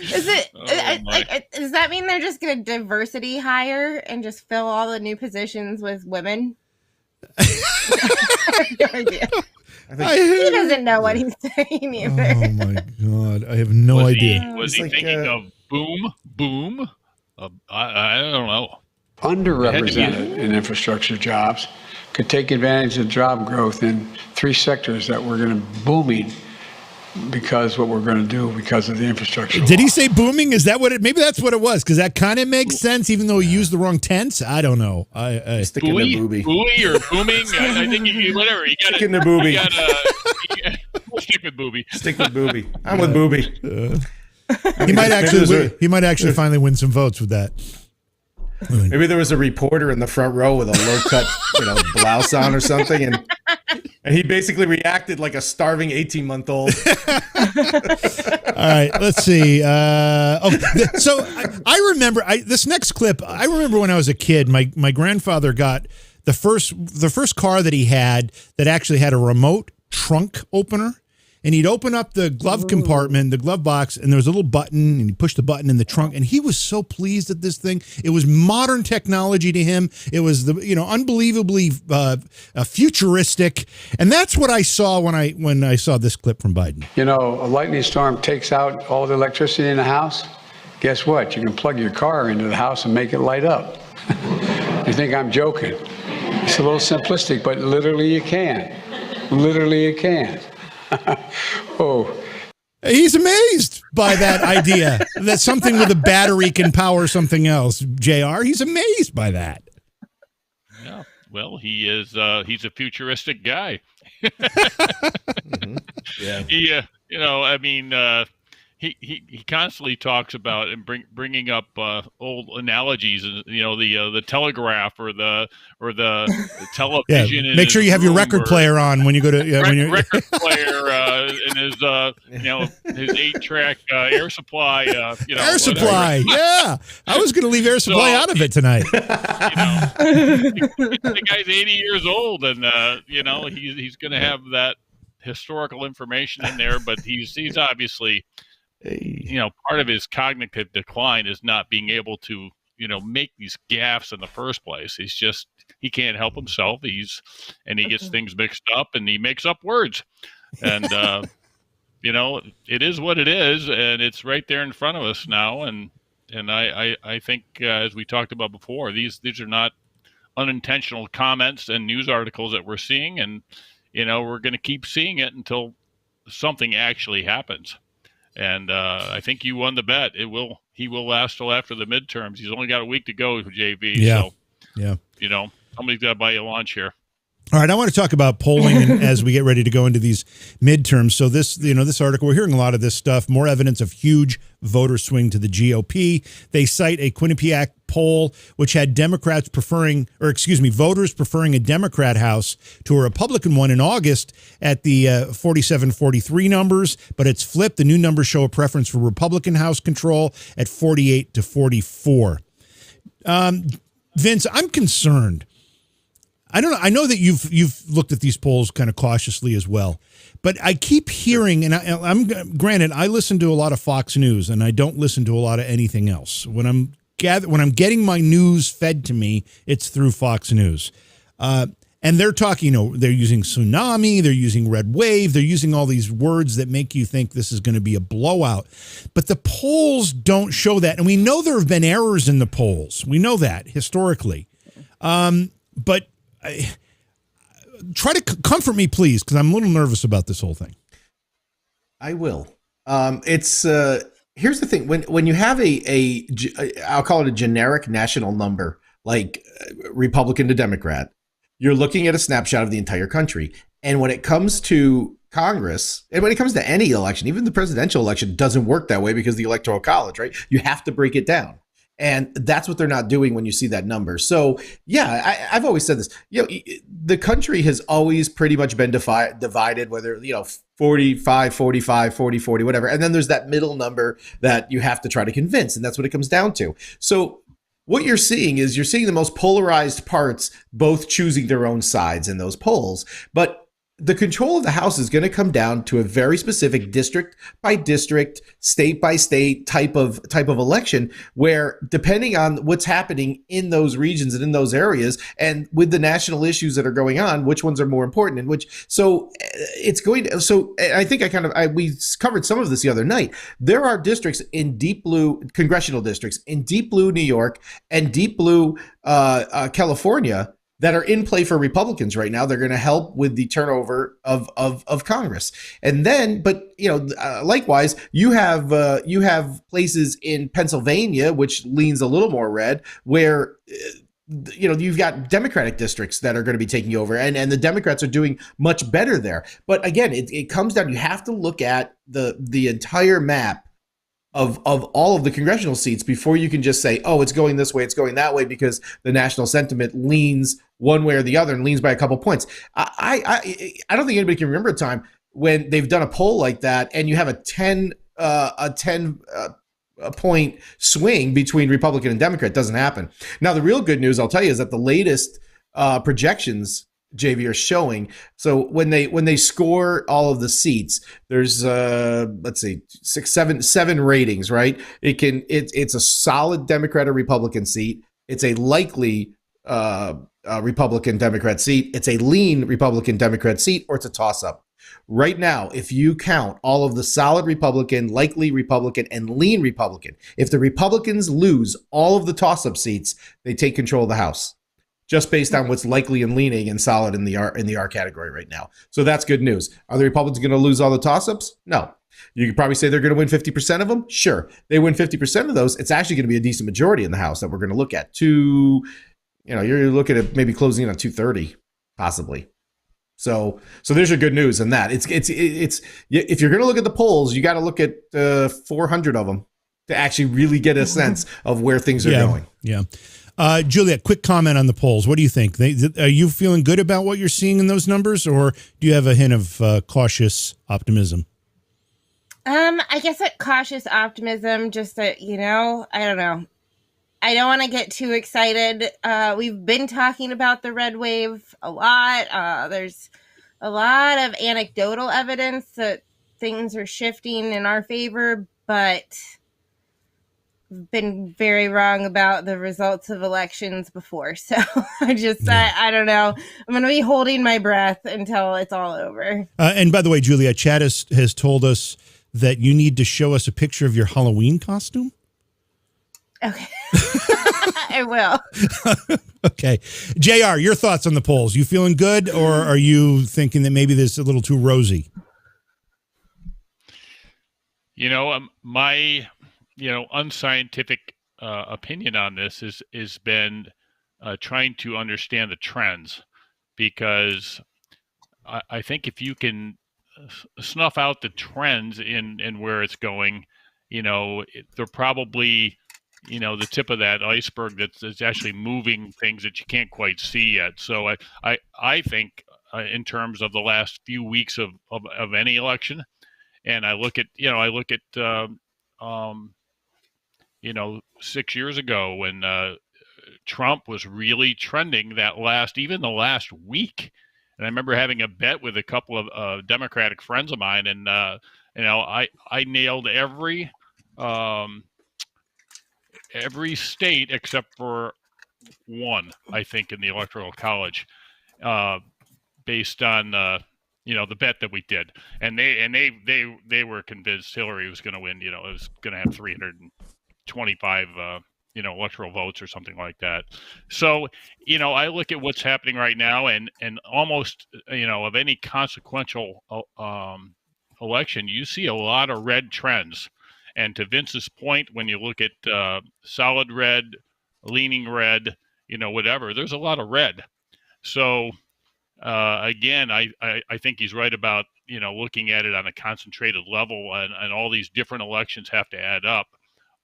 Is it? Does that mean they're just going to diversity hire and just fill all the new positions with women? I have no idea. He doesn't know what he's saying either.
Oh my God, I have no idea.
Was he thinking of boom? I don't know.
Underrepresented in infrastructure jobs could take advantage of job growth in 3 sectors that we're going to booming because what we're going to do because of the infrastructure law.
Did he say booming? Is that what it? Maybe that's what it was, because that kind of makes sense, even though he used the wrong tense. I don't know. I
stick in the booby.
Booey or booming? I think whatever. You
stick in the booby.
We'll stick with booby.
Stick with booby. I'm with booby.
He might actually finally win some votes with that.
Maybe there was a reporter in the front row with a low-cut, blouse on or something, and he basically reacted like a starving 18-month-old.
All right, let's see. So I remember this next clip. I remember when I was a kid, my grandfather got the first car that he had that actually had a remote trunk opener. And he'd open up the glove compartment, the glove box, and there was a little button, and he pushed the button in the trunk, and he was so pleased at this thing. It was modern technology to him. It was unbelievably futuristic, and that's what I saw when I saw this clip from Biden.
A lightning storm takes out all the electricity in the house. Guess what? You can plug your car into the house and make it light up. You think I'm joking? It's a little simplistic, but literally you can. Literally you can. Oh,
he's amazed by that idea that something with a battery can power something else. JR, he's amazed by that.
Yeah, well, he is. He's a futuristic guy.
Mm-hmm. Yeah.
He constantly talks about and bringing up old analogies, the telegraph or the television.
Yeah. Make sure you have your record player on when you go to
record player and his 8-track air supply.
Air supply. Yeah, I was going to leave air supply out of it tonight.
The guy's 80 years old, and he's going to have that historical information in there, but he's obviously part of his cognitive decline is not being able to, make these gaffes in the first place. He can't help himself. He gets things mixed up and he makes up words. And, it is what it is, and it's right there in front of us now. And I think, as we talked about before, these are not unintentional comments and news articles that we're seeing. And, we're going to keep seeing it until something actually happens. And I think you won the bet. He will last till after the midterms. He's only got a week to go, JV.
Yeah.
So,
yeah.
Somebody's got to buy you lunch here.
All right, I want to talk about polling and as we get ready to go into these midterms. So this article, we're hearing a lot of this stuff, more evidence of huge voter swing to the GOP. They cite a Quinnipiac poll which had voters preferring a Democrat House to a Republican one in August at the 47-43 numbers, but it's flipped. The new numbers show a preference for Republican House control at 48-44. Vince, I'm concerned. I don't know. I know that you've looked at these polls kind of cautiously as well, but I keep hearing, and I'm granted, I listen to a lot of Fox News, and I don't listen to a lot of anything else. When I'm getting my news fed to me, it's through Fox News, and they're talking. They're using tsunami, they're using red wave, they're using all these words that make you think this is going to be a blowout, but the polls don't show that, and we know there have been errors in the polls. We know that historically, but. Try to comfort me, please, because I'm a little nervous about this whole thing.
I will. Here's the thing: when you have I'll call it a generic national number, like Republican to Democrat, you're looking at a snapshot of the entire country. And when it comes to Congress, and when it comes to any election, even the presidential election, doesn't work that way because the Electoral College, right? You have to break it down. And that's what they're not doing when you see that number. So, yeah, I've always said this. The country has always pretty much been divided, whether, 45, 45, 40, 40, whatever. And then there's that middle number that you have to try to convince. And that's what it comes down to. So what you're seeing is the most polarized parts, both choosing their own sides in those polls. But the control of the House is going to come down to a very specific district by district, state by state type of election, where depending on what's happening in those regions and in those areas, and with the national issues that are going on, which ones are more important and which. So it's going to. So I think we covered some of this the other night. There are districts in deep blue, congressional districts in deep blue New York and deep blue California that are in play for Republicans right now. They're going to help with the turnover of Congress. And then, likewise, you have places in Pennsylvania, which leans a little more red, where you've got Democratic districts that are going to be taking over, and the Democrats are doing much better there. But again, it comes down, you have to look at the entire map of all of the congressional seats before you can just say, oh, it's going this way, it's going that way, because the national sentiment leans one way or the other and leans by a couple points. I don't think anybody can remember a time when they've done a poll like that and you have a 10 point swing between Republican and Democrat. It doesn't happen. Now, the real good news, I'll tell you, is that the latest projections, JV, are showing. So when they score all of the seats, there's let's see, 7 ratings, right? It's a solid Democrat or Republican seat. It's a likely Republican Democrat seat. It's a lean Republican Democrat seat, or it's a toss up. Right now, if you count all of the solid Republican, likely Republican, and lean Republican, if the Republicans lose all of the toss up seats, they take control of the House, just based on what's likely and leaning and solid in the R category right now. So that's good news. Are the Republicans going to lose all the toss-ups? No. You could probably say they're going to win 50% of them. Sure. They win 50% of those. It's actually going to be a decent majority in the House that we're going to look at. You're looking at maybe closing in on 230, possibly. So there's your good news in that. It's if you're going to look at the polls, you got to look at 400 of them to actually really get a sense of where things are going.
Yeah. Juliet, quick comment on the polls. What do you think? Are you feeling good about what you're seeing in those numbers, or do you have a hint of cautious optimism?
I guess a cautious optimism, just that, I don't know. I don't want to get too excited. We've been talking about the red wave a lot. There's a lot of anecdotal evidence that things are shifting in our favor, but been very wrong about the results of elections before. So I don't know. I'm going to be holding my breath until it's all over.
And by the way, Julia, Chad has told us that you need to show us a picture of your Halloween costume.
Okay. I will.
Okay. JR, your thoughts on the polls. You feeling good, or are you thinking that maybe this is a little too rosy?
My unscientific opinion on this is been trying to understand the trends, because I think if you can snuff out the trends in where it's going, they're probably the tip of that iceberg that's actually moving things that you can't quite see yet. So I think in terms of the last few weeks of any election, and I look at 6 years ago when Trump was really trending the last week. And I remember having a bet with a couple of Democratic friends of mine, and I nailed every state except for one, I think, in the Electoral College, based on the bet that we did, and they were convinced Hillary was going to win. It was going to have 325 electoral votes or something like that. So I look at what's happening right now, and almost of any consequential election, you see a lot of red trends. And to Vince's point, when you look at solid red, leaning red, whatever, there's a lot of red. So again, I think he's right about looking at it on a concentrated level, and all these different elections have to add up.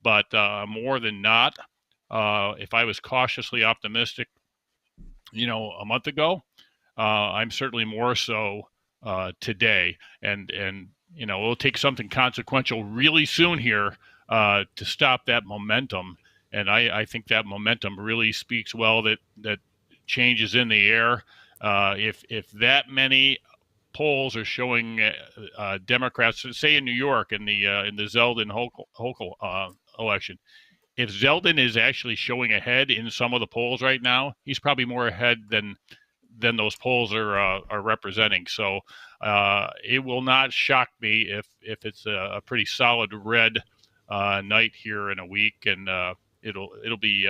But more than not, if I was cautiously optimistic, a month ago, I'm certainly more so today. And it'll take something consequential really soon here to stop that momentum. And I think that momentum really speaks well that change is in the air. If that many polls are showing Democrats, say in New York in the Zeldin Hochul election, if Zeldin is actually showing ahead in some of the polls right now, he's probably more ahead than those polls are representing. So it will not shock me if it's a pretty solid red night here in a week, and it'll be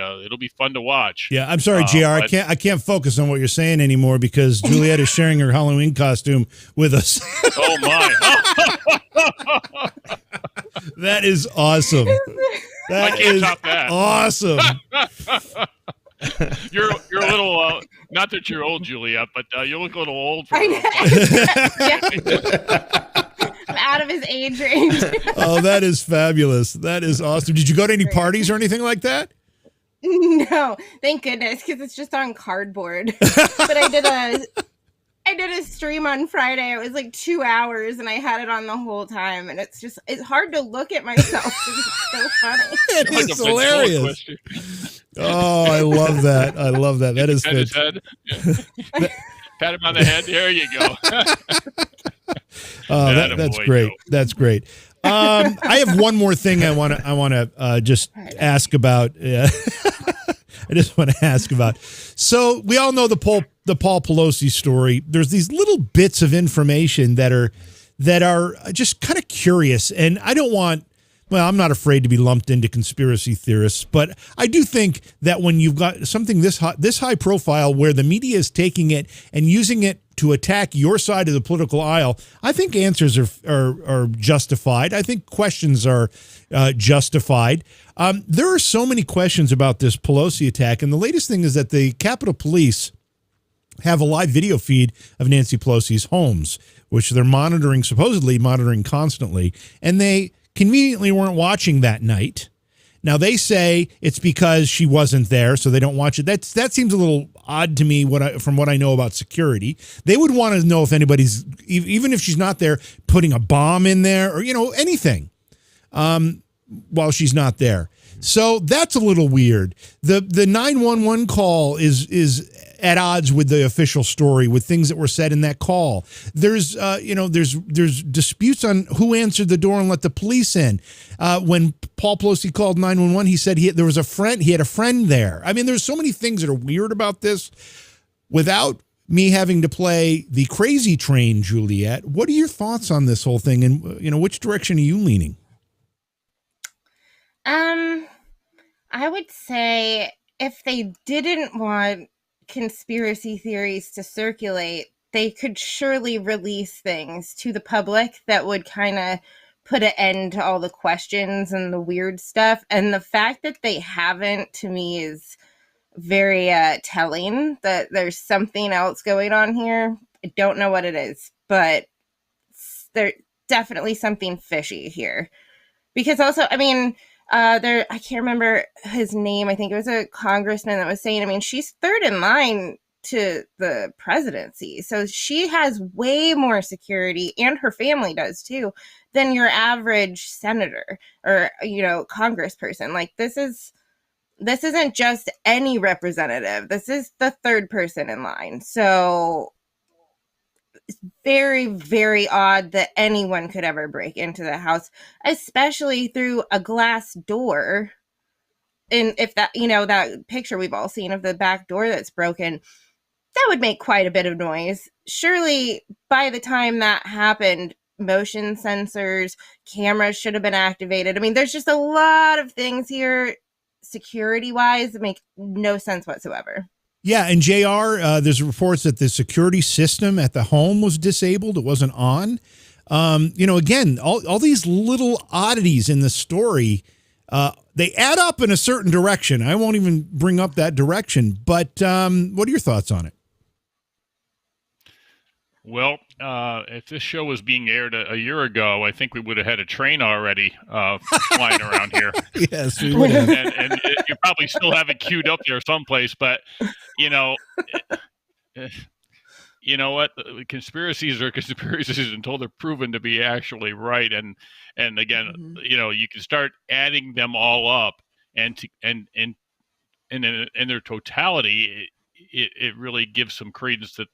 fun to watch.
Yeah, I'm sorry, JR. I can't focus on what you're saying anymore because Juliet is sharing her Halloween costume with us.
Oh my!
That is awesome.
I can't top that.
Awesome.
You're a little not that you're old, Juliet, but you look a little old for
I'm out of his age range.
Oh, that is fabulous. That is awesome. Did you go to any parties or anything like that?
No, thank goodness, because it's just on cardboard. But I did a stream on Friday. It was like 2 hours, and I had it on the whole time. And it's hard to look at myself because it's so funny.
It's hilarious. Oh, I love that. I love that. That is good.
Pat him on the head. There you go.
Oh, that's great. Joe. That's great. I have one more thing I want to just ask about. I just want to ask about. So we all know the Paul Pelosi story. There's these little bits of information that are just kind of curious, and I don't want. Well, I'm not afraid to be lumped into conspiracy theorists, but I do think that when you've got something this high profile where the media is taking it and using it to attack your side of the political aisle, I think answers are justified. I think questions are justified. There are so many questions about this Pelosi attack, and the latest thing is that the Capitol Police have a live video feed of Nancy Pelosi's homes, which they're supposedly monitoring constantly, and they conveniently weren't watching that night. Now they say it's because she wasn't there, so they don't watch it. That seems a little odd to me. From what I know about security, they would want to know if anybody's, even if she's not there, putting a bomb in there or anything while she's not there. So that's a little weird. The 911 call is at odds with the official story, with things that were said in that call. There's there's disputes on who answered the door and let the police in. When Paul Pelosi called 911, he said there was a friend. He had a friend there. I mean, there's so many things that are weird about this. Without me having to play the crazy train, Juliet, what are your thoughts on this whole thing, and which direction are you leaning?
I would say if they didn't want conspiracy theories to circulate, they could surely release things to the public that would kind of put an end to all the questions and the weird stuff. And the fact that they haven't, to me, is very telling that there's something else going on here. I don't know what it is, but there's definitely something fishy here. Because also, I mean, I can't remember his name. I think it was a congressman that was saying, I mean, she's third in line to the presidency. So she has way more security, and her family does too, than your average senator or, congressperson. Like, this isn't just any representative. This is the third person in line. So it's very, very odd that anyone could ever break into the house, especially through a glass door. And if that, that picture we've all seen of the back door that's broken, that would make quite a bit of noise. Surely by the time that happened, motion sensors, cameras should have been activated. I mean, there's just a lot of things here security-wise that make no sense whatsoever.
Yeah, and JR, there's reports that the security system at the home was disabled. It wasn't on. Again, all these little oddities in the story, they add up in a certain direction. I won't even bring up that direction, but what are your thoughts on it?
Well, if this show was being aired a year ago, I think we would have had a train already flying around here.
Yes, we would have.
And you probably still have it queued up there someplace. But, you know what? Conspiracies are conspiracies until they're proven to be actually right. And again, you can start adding them all up, and in their totality, it really gives some credence that,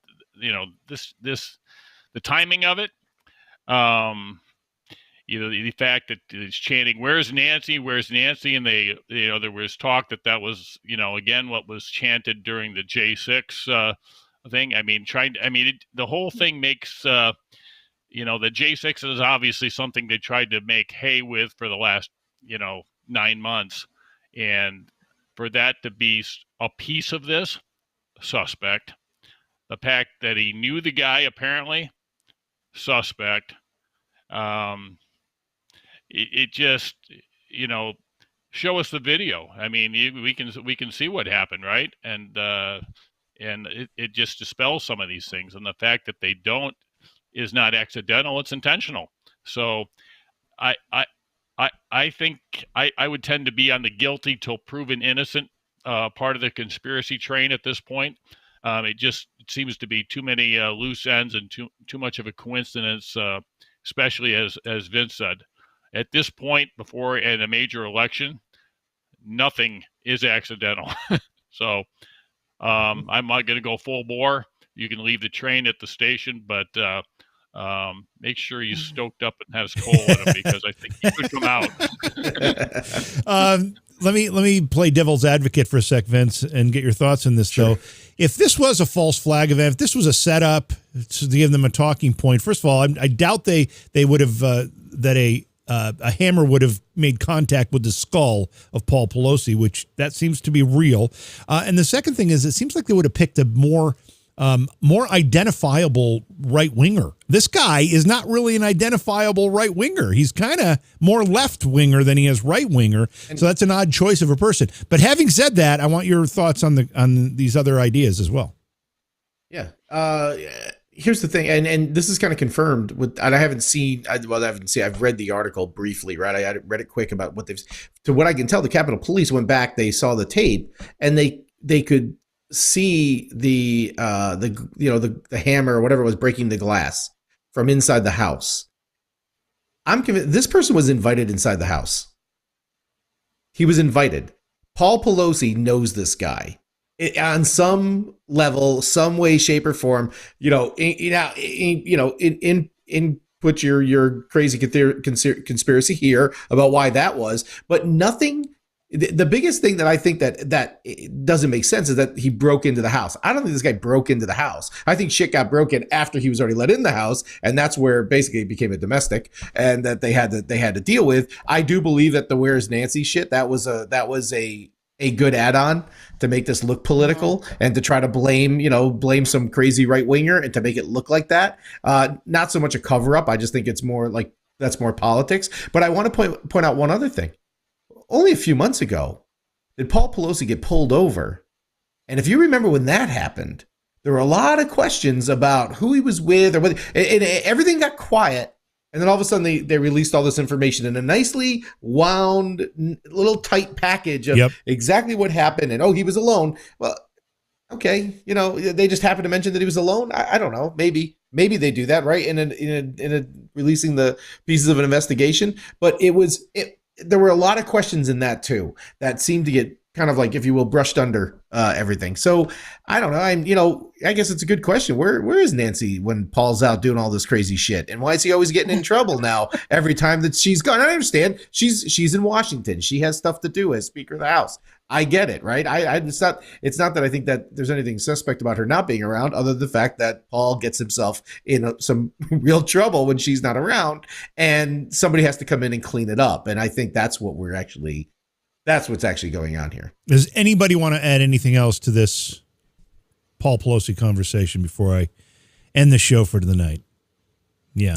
the timing of it, the fact that it's chanting, "Where's Nancy? Where's Nancy?" And there was talk that was, again, what was chanted during the J6 thing. I mean, the whole thing makes, the J6 is obviously something they tried to make hay with for the last, 9 months. And for that to be a piece of this, suspect. The fact that he knew the guy, apparently, suspect. It just, show us the video. I mean, we can see what happened, right? And it just dispels some of these things. And the fact that they don't is not accidental; it's intentional. So, I think I would tend to be on the guilty till proven innocent part of the conspiracy train at this point. It seems to be too many loose ends and too much of a coincidence, especially as Vince said. At this point, before in a major election, nothing is accidental. So I'm not going to go full bore. You can leave the train at the station, but make sure you stoked up and has coal in them, because I think you could come out.
Let me play devil's advocate for a sec, Vince, and get your thoughts on this, though. If this was a false flag event, if this was a setup to give them a talking point, first of all, I doubt they would have that a hammer would have made contact with the skull of Paul Pelosi, which that seems to be real. And the second thing is, it seems like they would have picked a more identifiable right-winger. This guy is not really an identifiable right-winger. He's kind of more left-winger than he is right-winger. So that's an odd choice of a person. But having said that, I want your thoughts on these other ideas as well.
Yeah. Here's the thing, and this is kind of confirmed with, and I've read the article briefly, right? I read it quick about what to what I can tell, the Capitol Police went back, they saw the tape, and they could see the hammer or whatever was breaking the glass from inside the house. I'm convinced this person was invited inside the house. He was invited. Paul Pelosi knows this guy. on some level, some way, shape, or form, put your crazy conspiracy here about why that was, but nothing. The biggest thing that I think that doesn't make sense is that he broke into the house. I don't think this guy broke into the house. I think shit got broken after he was already let in the house, and that's where basically it became a domestic, and that they had to deal with. I do believe that the "Where's Nancy" shit, that was a good add-on to make this look political and to try to blame some crazy right winger and to make it look like that. Not so much a cover up. I just think it's more like that's more politics. But I want to point out one other thing. Only a few months ago did Paul Pelosi get pulled over. And if you remember when that happened, there were a lot of questions about who he was with or whether, and everything got quiet. And then all of a sudden they released all this information in a nicely wound, little tight package of exactly what happened. And, he was alone. Well, okay. They just happened to mention that he was alone. I don't know. Maybe they do that, right? In releasing the pieces of an investigation. But there were a lot of questions in that too that seemed to get kind of like, if you will, brushed under everything. So I don't know. I guess it's a good question. Where is Nancy when Paul's out doing all this crazy shit? And why is he always getting in trouble now every time that she's gone? I understand she's in Washington. She has stuff to do as Speaker of the House. I get it, right? It's not that I think that there's anything suspect about her not being around, other than the fact that Paul gets himself in some real trouble when she's not around, and somebody has to come in and clean it up. And I think that's what's actually going on here.
Does anybody want to add anything else to this Paul Pelosi conversation before I end the show for the night? Yeah.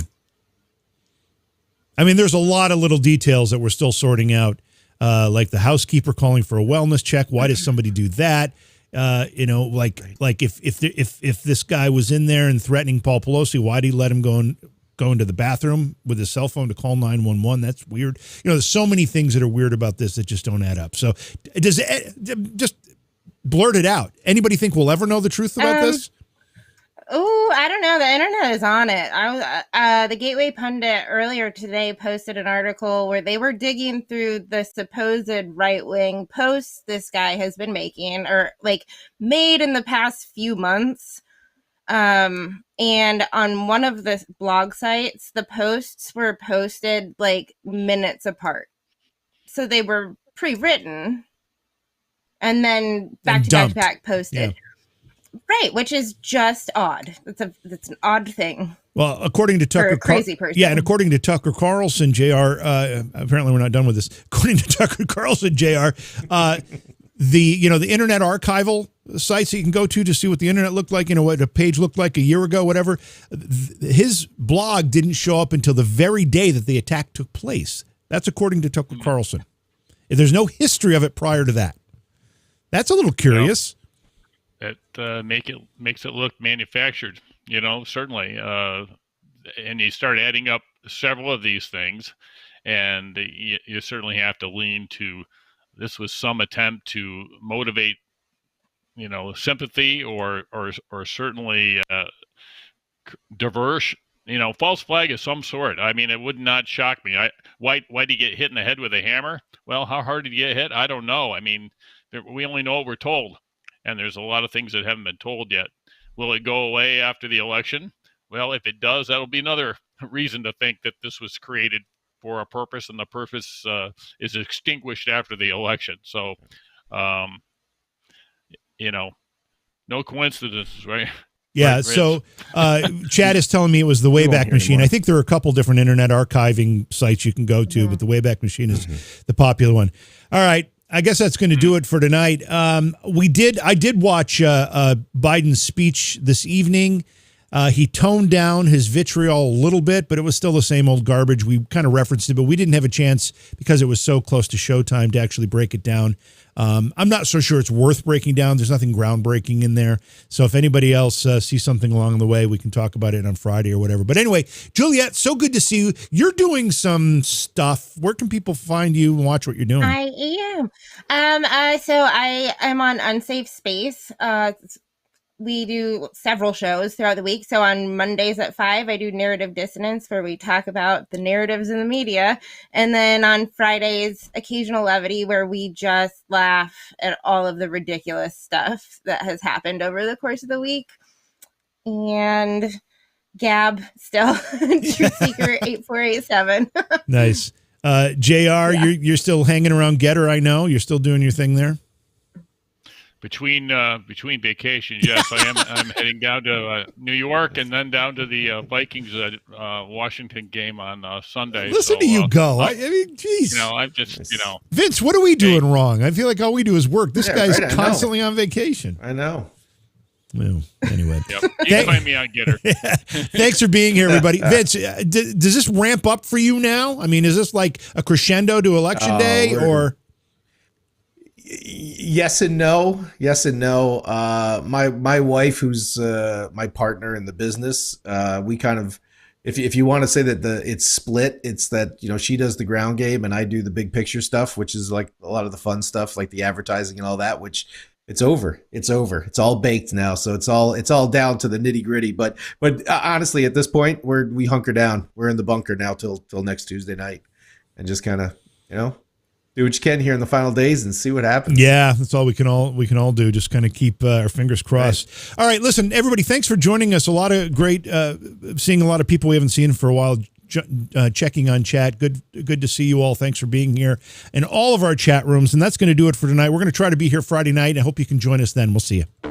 I mean, there's a lot of little details that we're still sorting out. Like the housekeeper calling for a wellness check. Why does somebody do that? Like if this guy was in there and threatening Paul Pelosi, why did he let him go into the bathroom with his cell phone to call 911? That's weird. There's so many things that are weird about this that just don't add up. So does it just blurt it out? Anybody think we'll ever know the truth about this?
Oh, I don't know. The internet is on it. The Gateway Pundit earlier today posted an article where they were digging through the supposed right-wing posts this guy has been making, or like made in the past few months. And on one of the blog sites, the posts were posted like minutes apart. So they were pre-written and then back to back posted. Yeah. Right, which is just odd. That's an odd thing.
Well, according to Tucker,
for a crazy person.
Yeah, and according to Tucker Carlson, Jr. Apparently we're not done with this. According to Tucker Carlson, Jr. The Internet Archival sites that you can go to see what the internet looked like, what a page looked like a year ago, whatever. His blog didn't show up until the very day that the attack took place. That's according to Tucker Carlson. There's no history of it prior to that. That's a little curious.
That makes it look manufactured, certainly. And you start adding up several of these things, and you certainly have to lean to this was some attempt to motivate, sympathy or certainly diverse, false flag of some sort. I mean, it would not shock me. Why did he get hit in the head with a hammer? Well, how hard did he get hit? I don't know. I mean, we only know what we're told. And there's a lot of things that haven't been told yet. Will it go away after the election? Well, if it does, that'll be another reason to think that this was created for a purpose, and the purpose is extinguished after the election. So, no coincidences, right?
Yeah,
right,
so Chad is telling me it was the Wayback Machine. Anymore. I think there are a couple different internet archiving sites you can go to, but the Wayback Machine is the popular one. All right. I guess that's going to do it for tonight. I did watch Biden's speech this evening. He toned down his vitriol a little bit, but it was still the same old garbage. We kind of referenced it, but we didn't have a chance because it was so close to showtime to actually break it down. I'm not so sure it's worth breaking down. There's nothing groundbreaking in there. So if anybody else sees something along the way, we can talk about it on Friday or whatever. But anyway, Juliet, so good to see you. You're doing some stuff. Where can people find you and watch what you're doing?
I am. So I am on Unsafe Space. we do several shows throughout the week. So on Mondays at 5, I do Narrative Dissonance, where we talk about the narratives in the media. And then on Fridays, Occasional Levity, where we just laugh at all of the ridiculous stuff that has happened over the course of the week. And Gab, still, Truth Seeker 8487.
Nice. JR, you're still hanging around Getter, I know. You're still doing your thing there?
Between vacations, yes, I'm heading down to New York and then down to the Vikings Washington game on Sunday.
Listen to you go. I mean, geez.
I'm just,
Vince, what are we doing wrong? I feel like all we do is work. This guy's
right,
constantly on vacation.
I know.
Well, anyway.
Yep. You can find me on Getter.
Thanks for being here, everybody. Vince, does this ramp up for you now? I mean, is this like a crescendo to Election Day or?
Yes and no. Yes and no. My wife, who's my partner in the business, we kind of, if you want to say that it's split, it's that, she does the ground game and I do the big picture stuff, which is like a lot of the fun stuff, like the advertising and all that, which it's over. It's all baked now. So it's all down to the nitty gritty. But honestly, at this point, we hunker down. We're in the bunker now till next Tuesday night, and just kind of, do what you can here in the final days and see what happens.
Yeah, that's all we can all do. Just kind of keep our fingers crossed. Right. All right, listen, everybody, thanks for joining us. A lot of great, seeing a lot of people we haven't seen for a while. Checking on chat. Good to see you all. Thanks for being here in all of our chat rooms. And that's going to do it for tonight. We're going to try to be here Friday night. I hope you can join us then. We'll see you.